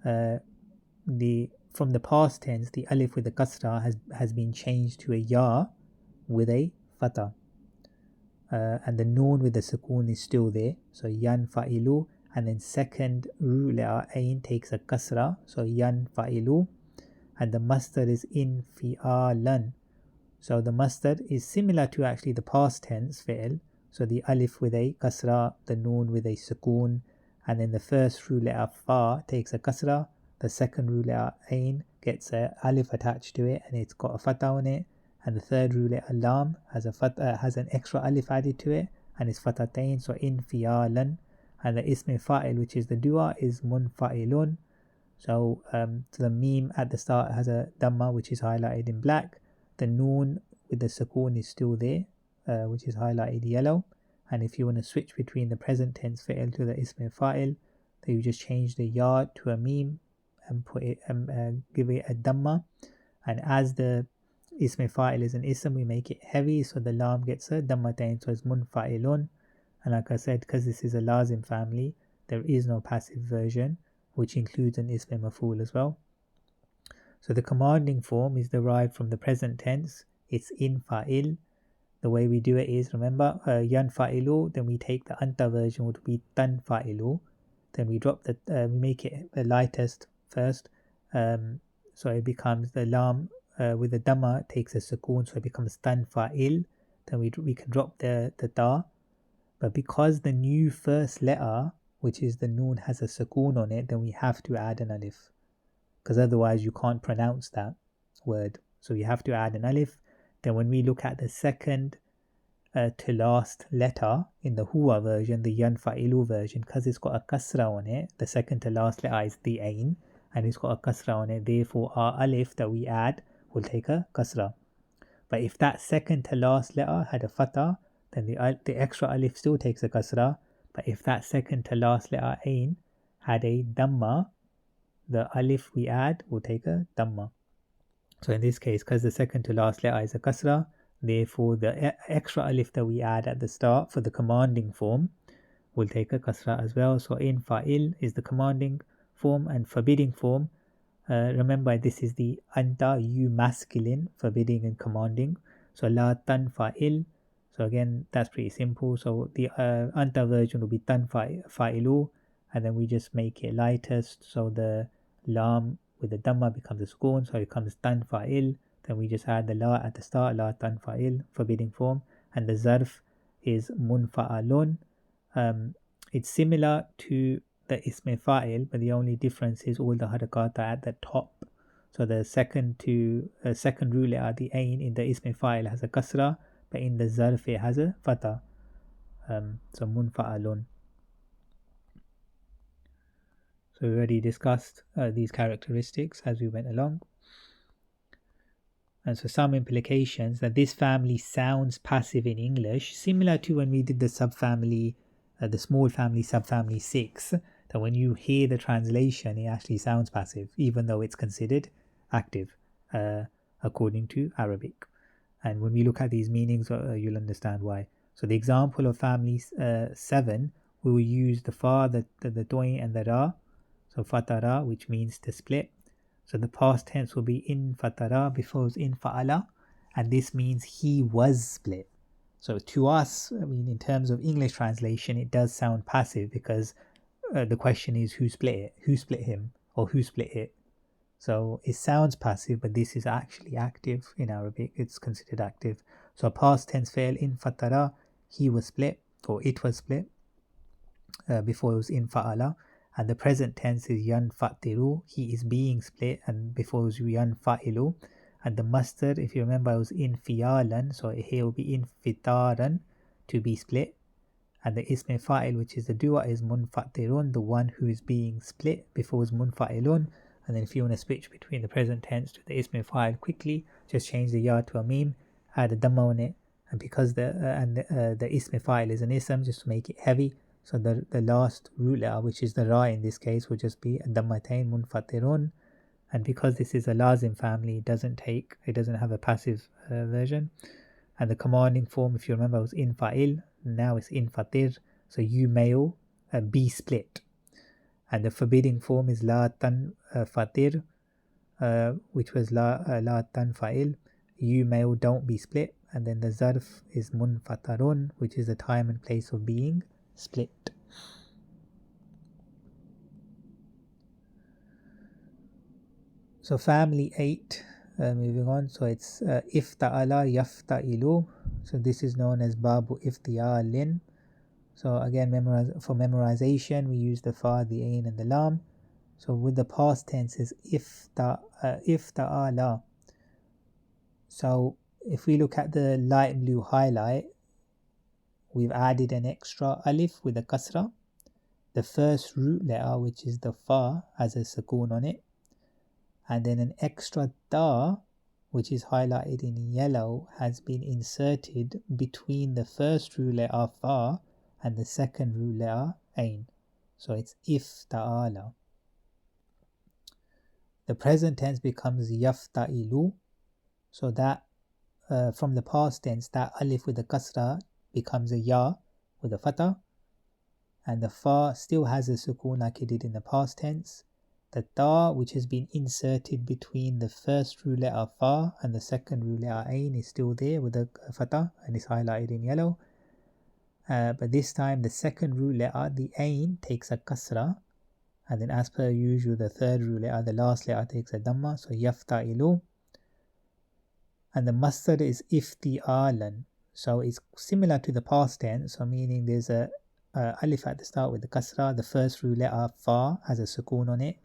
from the past tense, the alif with the kasra has been changed to a ya with a fatah. And the noon with the sukoon is still there, so yan fa'ilu, and then second root letter ain takes a kasra, so yan fa'ilu, and the masdar is in fi'alan. So the masdar is similar to actually the past tense fi'l, so the alif with a kasra, the noon with a sukoon, and then the first root letter fa takes a kasra, the second root letter ain gets a alif attached to it and it's got a fatah on it, and the third root letter lam has an extra alif added to it and it's fatatain, so in fi'alan. And the ism fa'il, which is the dua, is munfa'ilun. So the meme at the start has a dhamma, which is highlighted in black. The noon with the sukoon is still there, which is highlighted yellow. And if you want to switch between the present tense fi'il to the ism fa'il, then you just change the ya to a meme and put it give it a dhamma. And as the ism fa'il is an ism, we make it heavy, so the lam gets a dhammatain, so it's munfa'ilun. And like I said, because this is a lazim family, there is no passive version, which includes an ism maf'ul as well. So the commanding form is derived from the present tense. It's in fa'il. The way we do it is, remember, yan fa'ilu, then we take the anta version, would be tan fa'ilu. Then we drop we make it the lightest first. So it becomes the lam with the dhamma takes a sukoon, so it becomes tan fa'il. Then we can drop the ta. But because the new first letter which is the noon has a sukoon on it, then we have to add an alif, because otherwise you can't pronounce that word. So you have to add an alif. Then when we look at the second to last letter in the huwa version, the yanfa'ilu version, because it's got a kasra on it, the second to last letter is the ain, and it's got a kasra on it, therefore our alif that we add will take a kasra. But if that second to last letter had a fatha, then the extra alif still takes a kasra. But if that second to last letter ain had a dhamma, the alif we add will take a dhamma. So in this case, because the second to last letter is a kasra, therefore the extra alif that we add at the start for the commanding form will take a kasra as well. So in fa'il is the commanding form, and forbidding form, remember this is the anta, you masculine, forbidding and commanding. So la tan fa'il. So again, that's pretty simple. So the anta version will be tan fa'ilu, and then we just make it lightest. So the lam with the dhamma becomes a sukoon, so it becomes tan fa'il. Then we just add the la at the start, la tan fa'il, forbidding form. And the zarf is munfa'alun. It's similar to the isme fa'il, but the only difference is all the harakat are at the top. So the second root letter, the ain in the isme fa'il has a kasra, but in the zarf it has a fatha. So munfa'alun. So we already discussed these characteristics as we went along. And so some implications that this family sounds passive in English, similar to when we did the subfamily, the small family subfamily 6, that when you hear the translation, it actually sounds passive, even though it's considered active, according to Arabic. And when we look at these meanings, you'll understand why. So the example of family 7, we will use the fa, the toin, and the ra. So fatara, which means to split. So the past tense will be in fatara before it was in fa'ala, and this means he was split. So to us, I mean, in terms of English translation, it does sound passive because the question is who split it, who split him, or who split it. So it sounds passive, but this is actually active in Arabic. It's considered active. So past tense fail in fatara, he was split, or it was split before it was in fa'ala. And the present tense is yanfatiru, he is being split, and before it was yanfa'ilu. And the masdar, if you remember, it was infialan, so here will be infitaran, to be split. And the isme fa'il, which is the dua, is munfatirun, the one who is being split, before it was munfa'ilun. And then if you want to switch between the present tense to the isme fa'il quickly, just change the ya to a meme, add a dhamma on it, and because the isme fa'il is an ism, just to make it heavy, so the last root letter, which is the ra in this case, will just be dhammatain munfatirun. And because this is a lazim family, it doesn't have a passive version. And the commanding form, if you remember, was in fa'il, now it's in fatir, so you may be split. And the forbidding form is la tan fatir, which was la tan fa'il, you may don't be split. And then the zarf is munfatarun, which is the time and place of being split. So family 8, moving on, so it's ifta'ala yafta'ilu. So this is known as babu ifti'alin. So again, for memorization, we use the fa, the ain, and the lam. So with the past tense is ifta'ala. So if we look at the light blue highlight, we've added an extra alif with a kasra. The first root letter, which is the fa, has a sukoon on it. And then an extra ta, which is highlighted in yellow, has been inserted between the first root letter fa and the second root letter ain. So it's ifta'ala. The present tense becomes yafta'ilu. So that from the past tense, that alif with the kasra becomes a ya with a fatha, and the fa still has a sukoon like it did in the past tense. The ta, which has been inserted between the first root letter fa and the second root letter ain, is still there with a fatha and is highlighted in yellow. But this time the second root letter, the ain, takes a kasra, and then as per usual the third root letter, the last letter, takes a dhamma, so yafta'ilu. And the masdar is ifti'alan, so it's similar to the past tense, so meaning there's a alif at the start with the kasra. The first root letter fa has a sukoon on it.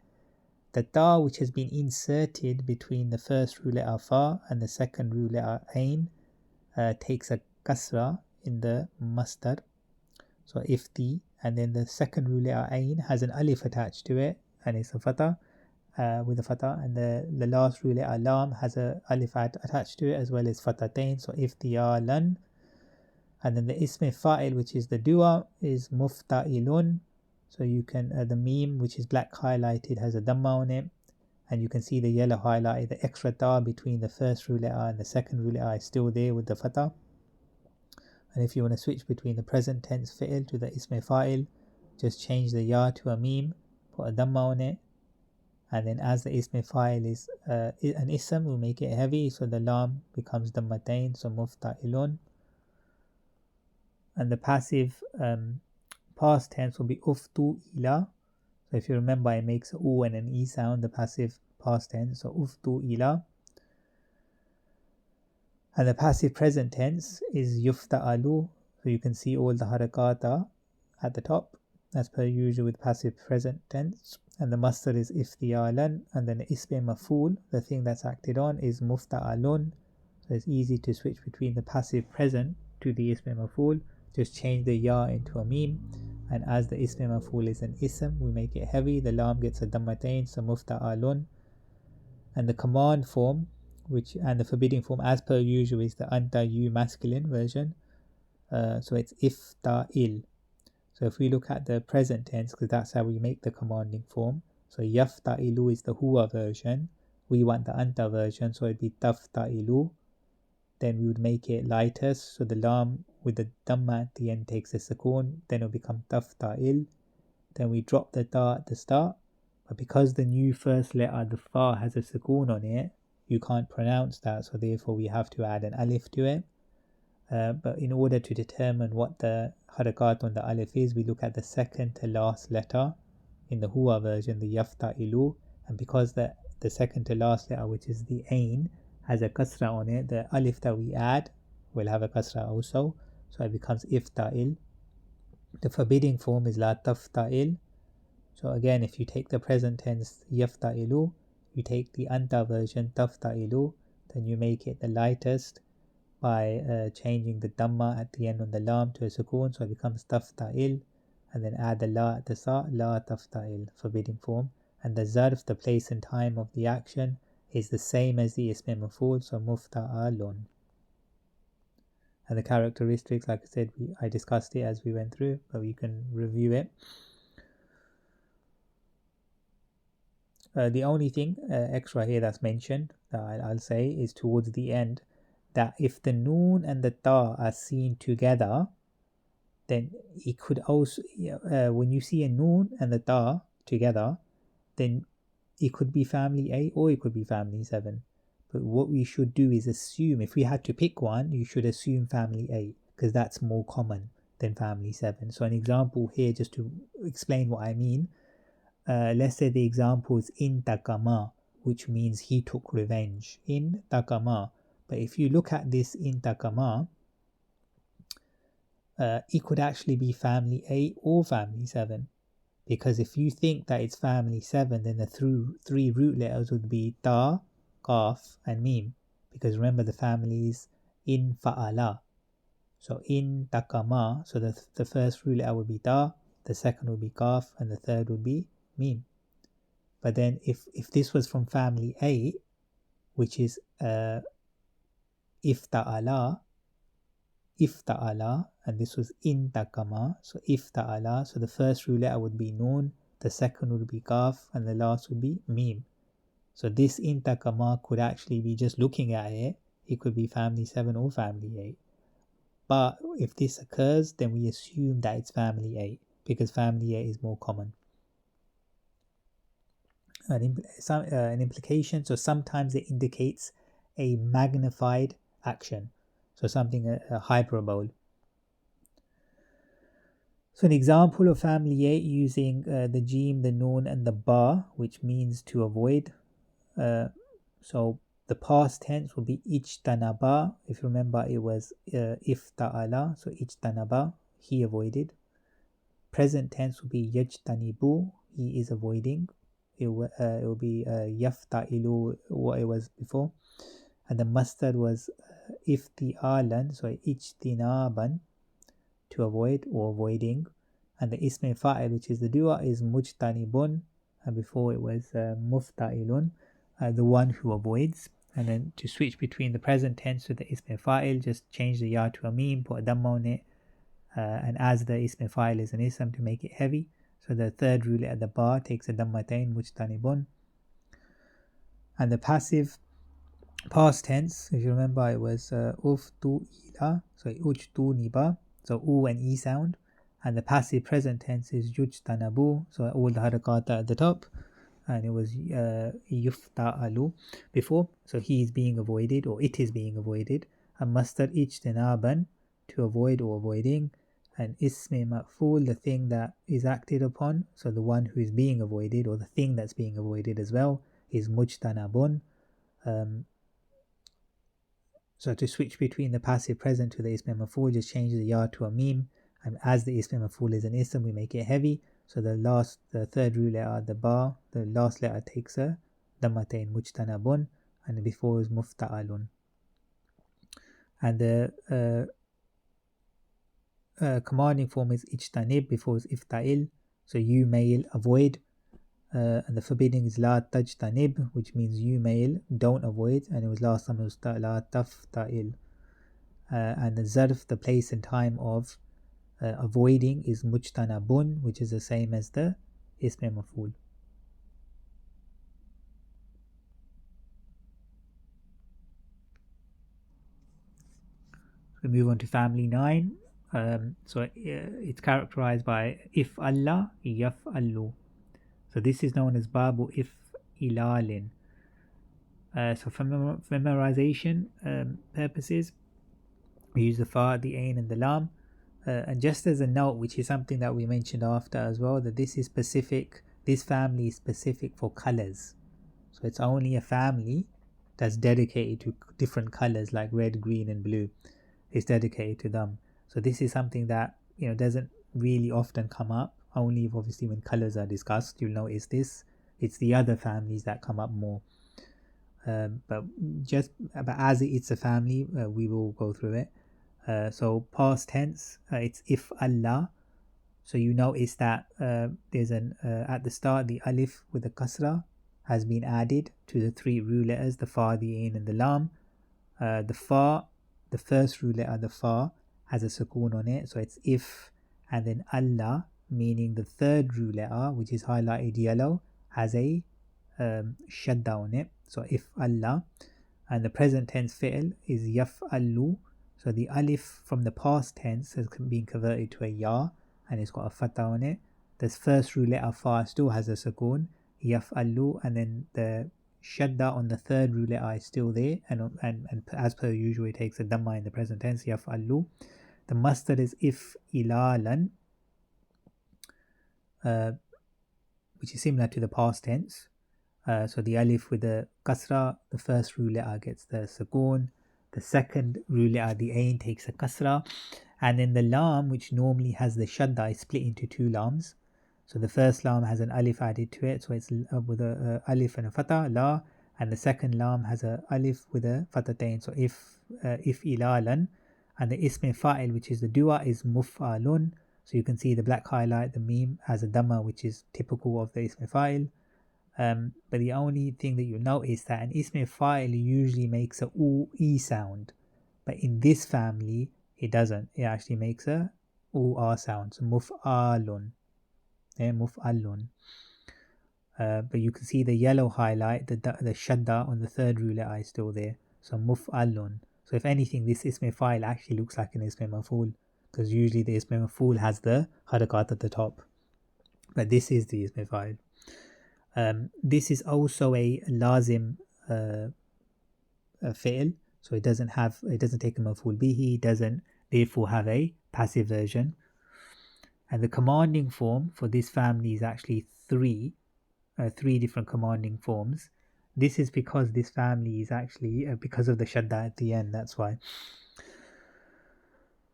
The ta which has been inserted between the first root letter fa and the second root letter ain takes a kasra in the masdar. So ifti, and then the second root letter ain has an alif attached to it and it's a fatah with a fatah, and the last root letter lam has a alif attached to it as well as fatatain, so iftiyalan. And then the ism fa'il, which is the dua, is mufta'ilun. So you can the meme, which is black highlighted, has a dhamma on it, and you can see the yellow highlight, the extra ta between the first root letter and the second root letter is still there with the fatah. And if you want to switch between the present tense fi'il to the ism fa'il, just change the ya to a meme, put a dhamma on it, and then as the ism fa'il is an ism, we'll make it heavy, so the lam becomes dhammatain, so mufta'ilun. And the passive past tense will be uftu ila. So if you remember, it makes a u and an e sound, the passive past tense, so uftu ila. And the passive present tense is yufta'alu. So you can see all the harakata at the top, as per usual with passive present tense. And the masdar is iftiyalan, and then the ism maf'ul, the thing that's acted on, is mufta'alun. So it's easy to switch between the passive present to the ism maf'ul. Just change the ya into a meme, and as the ism maf'ul is an ism, we make it heavy, the lam gets a dhammatain, so mufta'alun. And the command form, and the forbidding form, as per usual, is the anta you masculine version. So it's ifta'il. So if we look at the present tense, because that's how we make the commanding form, so yafta'ilu is the huwa version, we want the anta version, so it'd be tafta'ilu. Then we would make it lightest, so the lam with the dhamma at the end takes a sukoon, then it'll become tafta'il. Then we drop the ta at the start, but because the new first letter, the fa, has a sukoon on it, you can't pronounce that, so therefore we have to add an alif to it. But in order to determine what the harakat on the alif is, we look at the second to last letter in the huwa version, the yafta'ilu, and because the second to last letter, which is the ain, has a kasra on it, the alif that we add will have a kasra also, so it becomes ifta'il. The forbidding form is la tafta'il. So again, if you take the present tense yafta'ilu, you take the anta version tafta'ilu, then you make it the lightest by changing the dhamma at the end on the lam to a sukoon, so it becomes tafta'il, and then add the la at the start, la tafta'il, forbidding form. And the zarf, the place and time of the action, is the same as the ism maf'ul, so mufta'alun. And the characteristics, like I said, I discussed it as we went through, but you can review it. The only thing extra here that's mentioned that I'll say is towards the end, that if the noon and the ta are seen together, then it could also, when you see a noon and the ta together, then it could be family 8 or it could be family 7. But what we should do is assume, if we had to pick one, you should assume family 8, because that's more common than family 7. So an example here, just to explain what I mean, let's say the example is in takama, which means he took revenge. In takama. But if you look at this in takama, it could actually be family 8 or family 7. Because if you think that it's family 7, then the three root letters would be ta, qaf, and mim. Because remember, the family is in fa'ala. So in takama, so the first root letter would be ta, the second would be qaf, and the third would be mim. But then if this was from family 8, which is ifta'ala, and this was in takama, so ifta'ala, so the first root letter would be noon, the second would be qaf, and the last would be mim. So this in takama could actually be, just looking at it, it could be family 7 or family 8. But if this occurs, then we assume that it's family 8, because family 8 is more common. An implication, so sometimes it indicates a magnified action. So something, a hyperbole. So an example of family 8 using the jim, the noon, and the ba, which means to avoid. So the past tense will be ijtanaba. If you remember, it was ifta'ala, so ijtanaba, he avoided. present tense will be yajtanibu, he is avoiding. It will be yafta'ilu, what it was before. And the masdar was ifti'alan, so ijtinaban, to avoid or avoiding. And the ism fa'il, which is the dua, is mujtanibun, and before it was mufta'ilun, the one who avoids. And then to switch between the present tense to the ism fa'il, just change the ya to a meme, put a dhamma on it, and as the ism fa'il is an ism, to make it heavy. So the third rule at the ba takes a dhammatain, mujtanibun. And the passive past tense, if you remember, it was uftu ila, so ujtu niba, so u and e sound. And the passive present tense is yujtanabu, so all the harakat at the top, and it was yufta'alu before, so he is being avoided, or it is being avoided. And masdar ijtinaban, to avoid or avoiding. And ismi ma'ful, the thing that is acted upon, so the one who is being avoided, or the thing that's being avoided as well, is mujtanabun. So to switch between the passive present to the ismi ma'ful, just change the ya to a meme, and as the ismi ma'ful is an ism, we make it heavy. So the third rule letter, the ba, the last letter takes a dhammatain, mujtanabun, and before is mufta'alun. And the commanding form is ijtanib, before is ifta'il, so you male avoid. And the forbidding is la tajtanib, which means you male don't avoid, and it was last time it was la tafta'il. And the zarf, the place and time of avoiding, is mujtanabun, which is the same as the ism maf'ul. We move on to family 9. So it's characterized by if Allah, yaf'allu. So this is known as babu if ilalin. So for memorization purposes, we use the fa, the ain, and the lam. And just as a note, which is something that we mentioned after as well, that this is specific, this family is specific for colors. So it's only a family that's dedicated to different colors like red, green, and blue. It's dedicated to them. So this is something that doesn't really often come up. Only obviously when colors are discussed, you'll notice this. It's the other families that come up more. But as it's a family, we will go through it. So past tense, it's if Allah. So you notice that there's at the start, the alif with the kasra has been added to the 3 root letters, the fa, the ain, and the lam. The fa, the first root letter, the fa, has a sukoon on it, so it's if, and then Allah, meaning the third root letter, which is highlighted yellow, has a shadda on it, so if Allah. And the present tense fi'l is yaf'allu, so the alif from the past tense has been converted to a ya, and it's got a fatha on it. The first root letter fa still has a sukoon, yaf'allu, and then the shadda on the third root letter is still there, and as per usual it takes a dhamma in the present tense, yaf'allu. The masdar is if ilalan, which is similar to the past tense. So the alif with the kasra, the first root letter gets the sukoon, the second root letter, the ain, takes a kasra, and then the lam, which normally has the shadda, is split into 2 lams. So the first lam has an alif added to it, so it's with a alif and a fatha, la, and the second lam has a alif with a fathatain, so if ilalan. And the ism fa'il, which is the dua, is muf'alun. So you can see the black highlight, the meme has a dhamma, which is typical of the ism fa'il. But the only thing that you'll notice that an ism fa'il usually makes a e sound, but in this family it doesn't. It actually makes a r sound. So muf'alun, muf'alun. But you can see the yellow highlight, the shadda on the third root letter is still there. So muf'alun. So if anything, this ism fa'il actually looks like an ism maf'ul, because usually the ism maf'ul has the harakat at the top, but this is the ism fa'il. This is also a lazim fi'l, so it doesn't take a maf'ul bihi, it doesn't therefore have a passive version. And the commanding form for this family is actually three different commanding forms. This is because this family is actually because of the shadda at the end, that's why.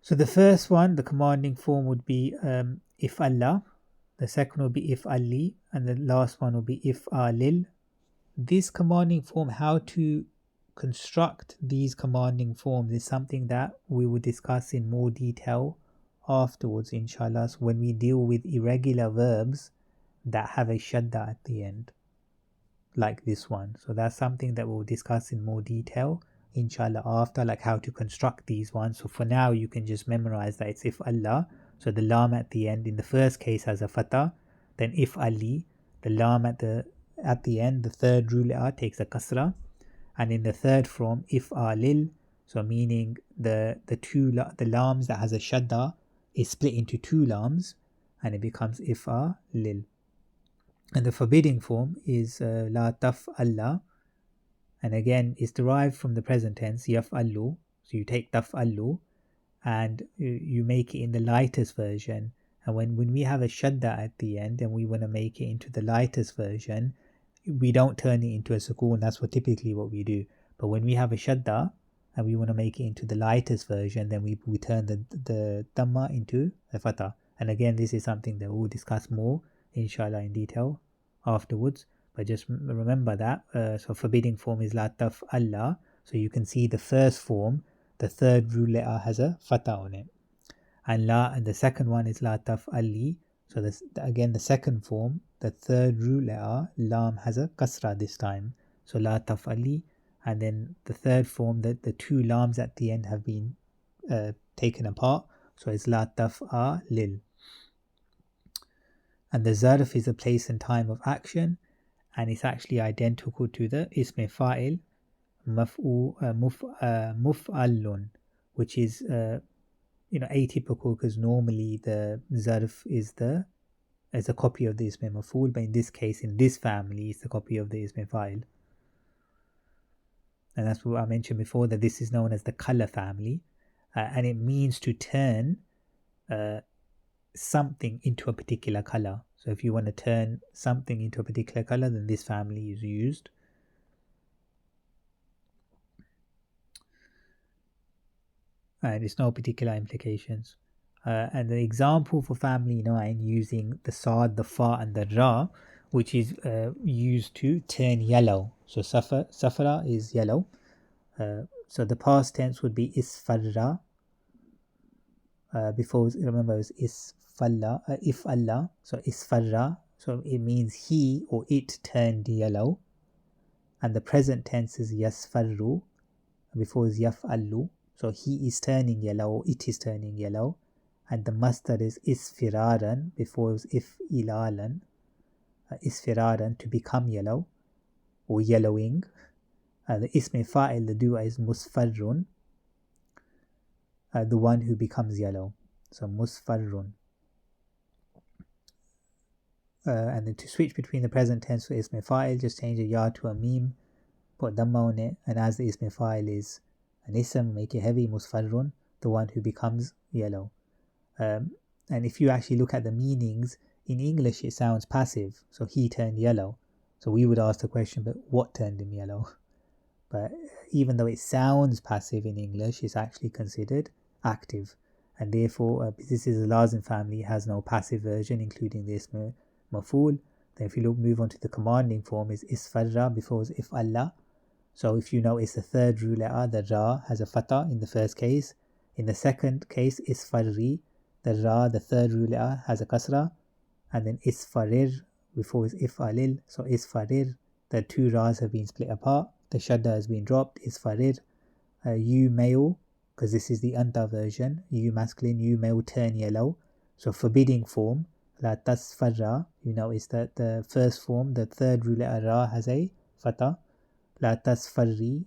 So the first one, the commanding form would be if Allah, the second would be if Ali, and the last one would be if alil. This commanding form, how to construct these commanding forms, is something that we will discuss in more detail afterwards, inshallah. So when we deal with irregular verbs that have a shadda at the end, like this one. So that's something that we'll discuss in more detail, inshallah, after, like how to construct these ones. So for now, you can just memorize that it's if Allah. So the lam at the end in the first case has a fatah. Then if Ali, the lam at the end, the third rule'a takes a kasra. And in the third form, if alil, so meaning the lams that has a shadda is split into two lams, and it becomes if alil. And the forbidding form is la taf'alla, and again it's derived from the present tense yaf'allu. So you take taf'allu and you make it in the lightest version. And when we have a shadda at the end and we want to make it into the lightest version, we don't turn it into a sukoon. That's typically what we do. But when we have a shadda and we want to make it into the lightest version, then we turn the dhamma into a fatah. And again, this is something that we'll discuss more, inshallah, in detail afterwards. But just remember that. So forbidding form is la taf'alla. So you can see the first form, the third root letter has a fatah on it. And the second one is la taf'alli. So again, the second form, the third root letter, lam, has a kasra this time. So la taf'alli. And then the third form, the two lams at the end have been taken apart. So it's la taf'alil. And the zarf is a place and time of action. And it's actually identical to the ism fa'il muf'allun, which is atypical, because normally the zarf is a copy of the ism maf'ul, but in this case, in this family, it's a copy of the ism fa'il. And that's what I mentioned before, that this is known as the color family, and it means to turn something into a particular color. So if you want to turn something into a particular color, then this family is used. And it's no particular implications. And the example for family 9 using the sad, the fa, and the ra, which is used to turn yellow. So safara is yellow. So the past tense would be isfarra. Before, remember, it was isfalla, if Allah. So isfarra, so it means he or it turned yellow. And the present tense is yasfarru. Before is yaf'allu. So he is turning yellow or it is turning yellow. And the masdar is isfiraran. Before it was if'ilalan. Isfiraran, to become yellow or yellowing. The ism fa'il, the dua, is musfarrun, the one who becomes yellow. So musfarrun. And then to switch between the present tense for ism fa'il, just change a ya to a meme, put dhamma on it, and as the ism fa'il is an ism, make it heavy, musfarrun, the one who becomes yellow. And if you actually look at the meanings, in English it sounds passive, so he turned yellow. So we would ask the question, but what turned him yellow? But even though it sounds passive in English, it's actually considered active. And therefore, this is a lazim family, has no passive version, including the ism maf'ul. Then if you move on to the commanding form, is isfarra, before is if Allah. So if you notice the third root letter, the ra, has a fatah in the first case. In the second case, isfarri, the ra, the third root letter, has a kasra. And then isfarir, before is if alil. So isfarir, the two ra's have been split apart. The shadda has been dropped. Isfarir. You male, because this is the anta version. You masculine, you male, turn yellow. So forbidding form, la tasfarra. You notice that the first form, the third root letter ra, has a fatah. La tasfarri,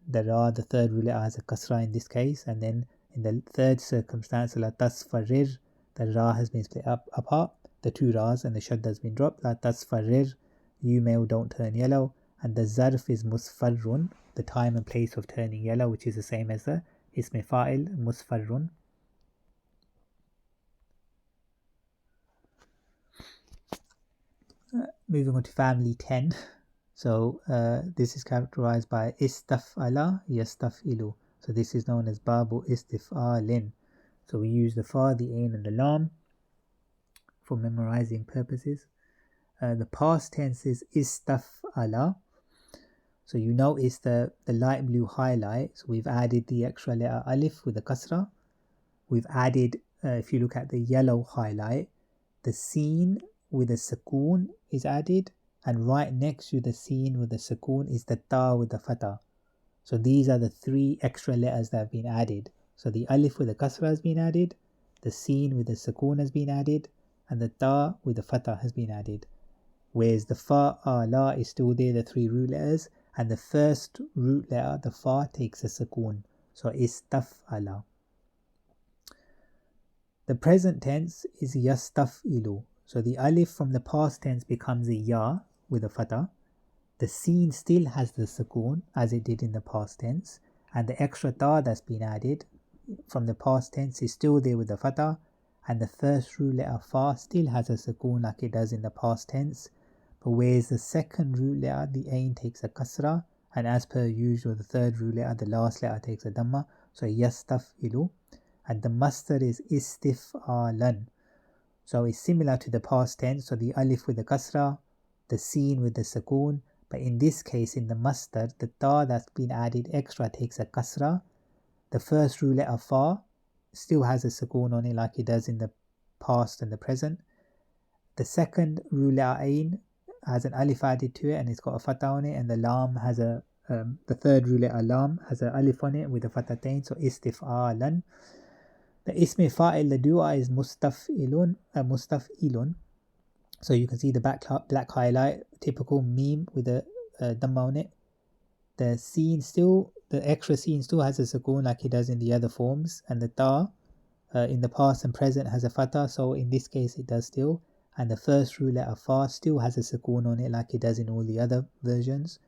the ra, the third root letter, has a kasra in this case. And then in the third circumstance, la tasfarir, the ra has been split apart. The two ra's, and the shadda has been dropped. La tasfarir, you male, don't turn yellow. And the zarf is musfarrun, the time and place of turning yellow, which is the same as the ism fa'il, musfarrun. Moving on to family 10. So this is characterized by istaf'ala, yastaf'ilu. So this is known as babu istif'alin. So we use the fa, the ain and the lam for memorizing purposes. The past tense is istaf'ala. So you notice the light blue highlight. So we've added the extra letter alif with the kasra. We've added, if you look at the yellow highlight, the sin with the sukoon is added. And right next to the sin with the sukoon is the ta with the fatah. So these are the three extra letters that have been added. So the alif with the kasra has been added, the sin with the sukoon has been added, and the ta with the fatah has been added. Whereas the fa, la is still there, the three root letters, and the first root letter, the fa, takes a sukoon. So istaf'ala. The present tense is yastaf'ilu. So the alif from the past tense becomes a ya with a fatah. The sin still has the sukoon as it did in the past tense, and the extra ta that's been added from the past tense is still there with the fatah, and the first root letter fa still has a sukoon like it does in the past tense. But whereas the second root letter, the ain, takes a kasra, and as per usual, the third root letter, the last letter, takes a dhamma. So yastaf'ilu, and the masdar is istif'alan. So it's similar to the past tense. So the alif with the kasra, the sin with the sukoon. But in this case, in the masdar, the ta that's been added extra takes a kasra. The first root letter fa still has a sukoon on it like it does in the past and the present. The second root letter ain has an alif added to it and it's got a fatah on it, and the lam has a the third root letter lam has an alif on it with a fatatain, so istif'alan. The ismi fa'il, the dua, is mustaf'ilun. So you can see the black highlight, typical meme with a dhamma on it. The sin still, the extra sin still has a sukoon like it does in the other forms, and the ta in the past and present has a fatah, so in this case it does still. And the first root letter fa still has a sukoon on it like it does in all the other versions.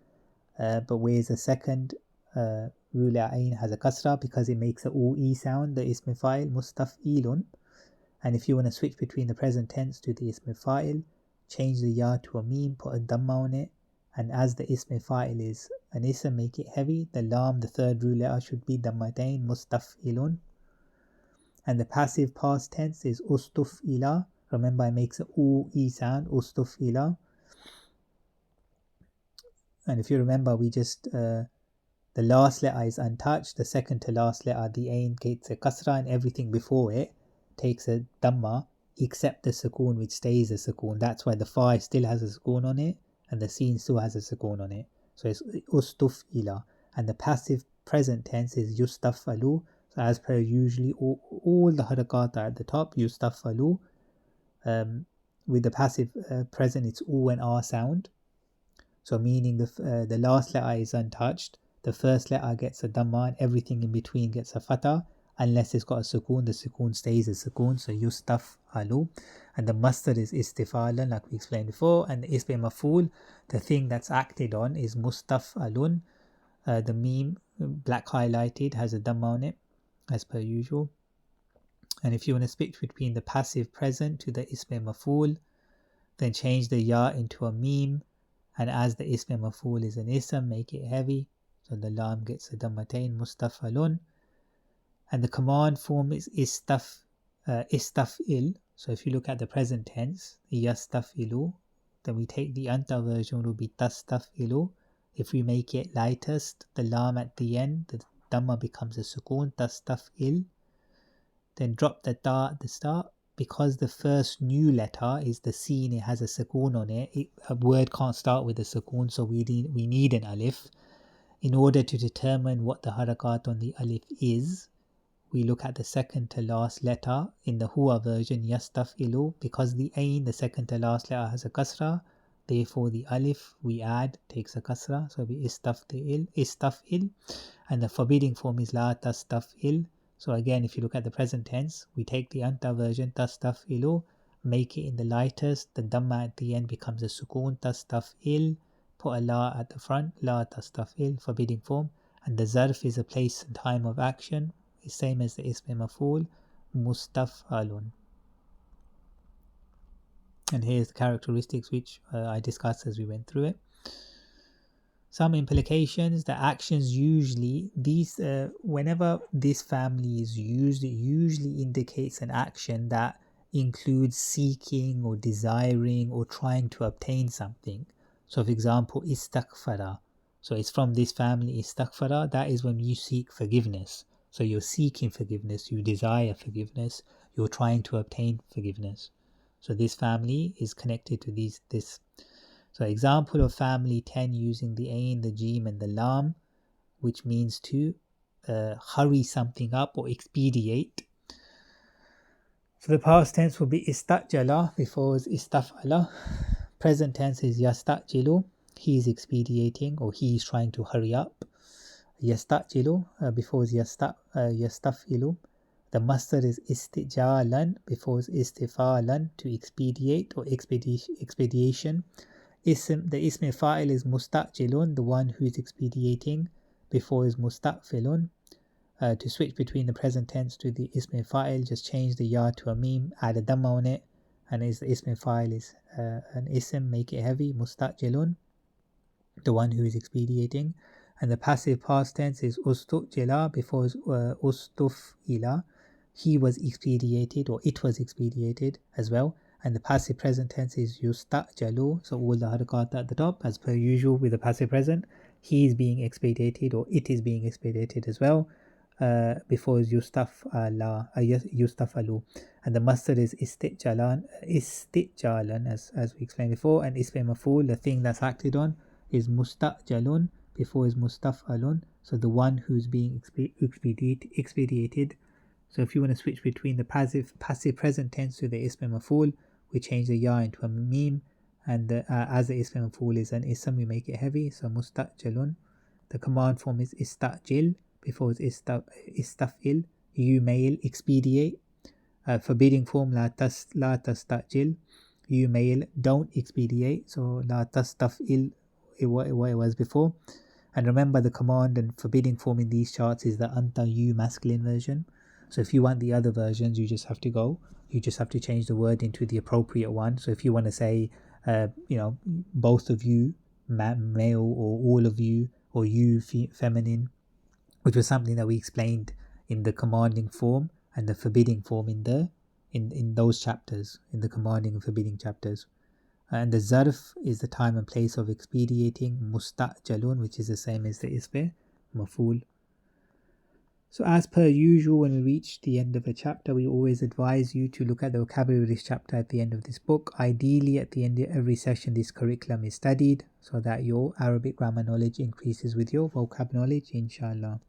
But whereas the second root letter ain has a kasra because it makes a u-e sound, the ismi fa'il mustaf'ilun. And if you want to switch between the present tense to the ismi fa'il, change the ya to a meme, put a dhamma on it, and as the ismi fa'il is an ism, make it heavy. The lam, the third root letter, should be dhammatain, mustaf'ilun. And the passive past tense is ustuf'ila. Remember, it makes a u-e sound, ustuf'ila. And if you remember, we just the last letter is untouched, the second to last letter, the ain, gets a kasra, and everything before it takes a dhamma except the sukoon, which stays a sukoon. That's why the fa still has a sukoon on it and the sin still has a sukoon on it. So it's ustuf'ila. And the passive present tense is yustaf'alu. So as per usually, all the harakat are at the top, yustaf'alu. With the passive present, it's u and r sound. So meaning the last letter is untouched, the first letter gets a dhamma, and everything in between gets a fatah. Unless it's got a sukoon, the sukoon stays a sukoon, so yustaf'alu. And the masdar is istif'alan, like we explained before. And the ism maf'ul, the thing that's acted on, is mustaf'alun. The meme, black highlighted, has a dhamma on it, as per usual. And if you want to switch between the passive present to the ism maf'ul, then change the ya into a meme. And as the ism maf'ul is an ism, make it heavy, so the lam gets a dhammatain, mustaf'alun. And the command form is istaf'il. So if you look at the present tense, yastaf'ilu, then we take the anta version, will be tastaf'ilu. If we make it lightest, the lam at the end, the dhamma becomes a sukoon, tastaf'il. Then drop the ta at the start. Because the first new letter is the sin, it has a sukoon on it. A word can't start with a sukoon, so we need an alif. In order to determine what the harakat on the alif is, we look at the second to last letter. In the huwa version, yastaf'ilu, because the ain, the second to last letter, has a kasra, therefore the alif we add takes a kasra, so we istaf'il. And the forbidding form is la tastaf'il. So again, if you look at the present tense, we take the anta version, tastaf'ilu, make it in the lightest, the dhamma at the end becomes a sukoon, tastaf'il, put a la at the front, la tastaf'il, forbidding form. And the zarf is a place and time of action, same as the ism maf'ul, mustaf'alun. And here's the characteristics which I discussed as we went through it. Some implications, the actions usually, whenever this family is used, it usually indicates an action that includes seeking or desiring or trying to obtain something. So for example, istaghfara. So it's from this family, istaghfara, that is when you seek forgiveness. So you're seeking forgiveness, you desire forgiveness, you're trying to obtain forgiveness. So this family is connected to this. So example of family 10 using the ain, the jim and the lam, which means to hurry something up or expedite. So the past tense will be istajala before is istafala. Present tense is yastajilu, he is expediting or he is trying to hurry up. Yastajilu before is yastafilu. The masdar is istijalan before is istifalan, to expedite or expediation. The ism fa'il is mustajilun, the one who is expediting, before is mustafilun. To switch between the present tense to the ism fa'il, just change the ya to a meme, add a dhamma on it, and the ism fa'il is an ism, make it heavy, mustajilun, the one who is expediting. And the passive past tense is ustujila before is ustufila, he was expedited or it was expedited as well. And the passive present tense is yustajalu, so all the harakat at the top as per usual with the passive present. He is being expedited or it is being expedited as well. Before is yustafalu, and the masdar is istijalan as we explained before. And ism maf'ul, the thing that's acted on, is mustajalun before is mustafalun, so the one who's being expedited. So if you want to switch between the passive present tense to the ism maf'ul, we change the ya into a meme, and as the ism maf'ul is an ism, we make it heavy, so mustajalun. The command form is istajil before is istafil, you may expedite. Forbidding form la tastajil, you may don't expedite, so la tastafil, what it was before. And remember, the command and forbidding form in these charts is the anta, you masculine version. So if you want the other versions, you just have to change the word into the appropriate one. So if you want to say both of you male, or all of you, or you feminine, which was something that we explained in the commanding form and the forbidding form in those chapters, in the commanding and forbidding chapters. And the zarf is the time and place of expediting, mustajalun, which is the same as the ism maf'ul. So as per usual, when we reach the end of a chapter, we always advise you to look at the vocabulary of this chapter at the end of this book. Ideally, at the end of every session, this curriculum is studied so that your Arabic grammar knowledge increases with your vocab knowledge, inshallah.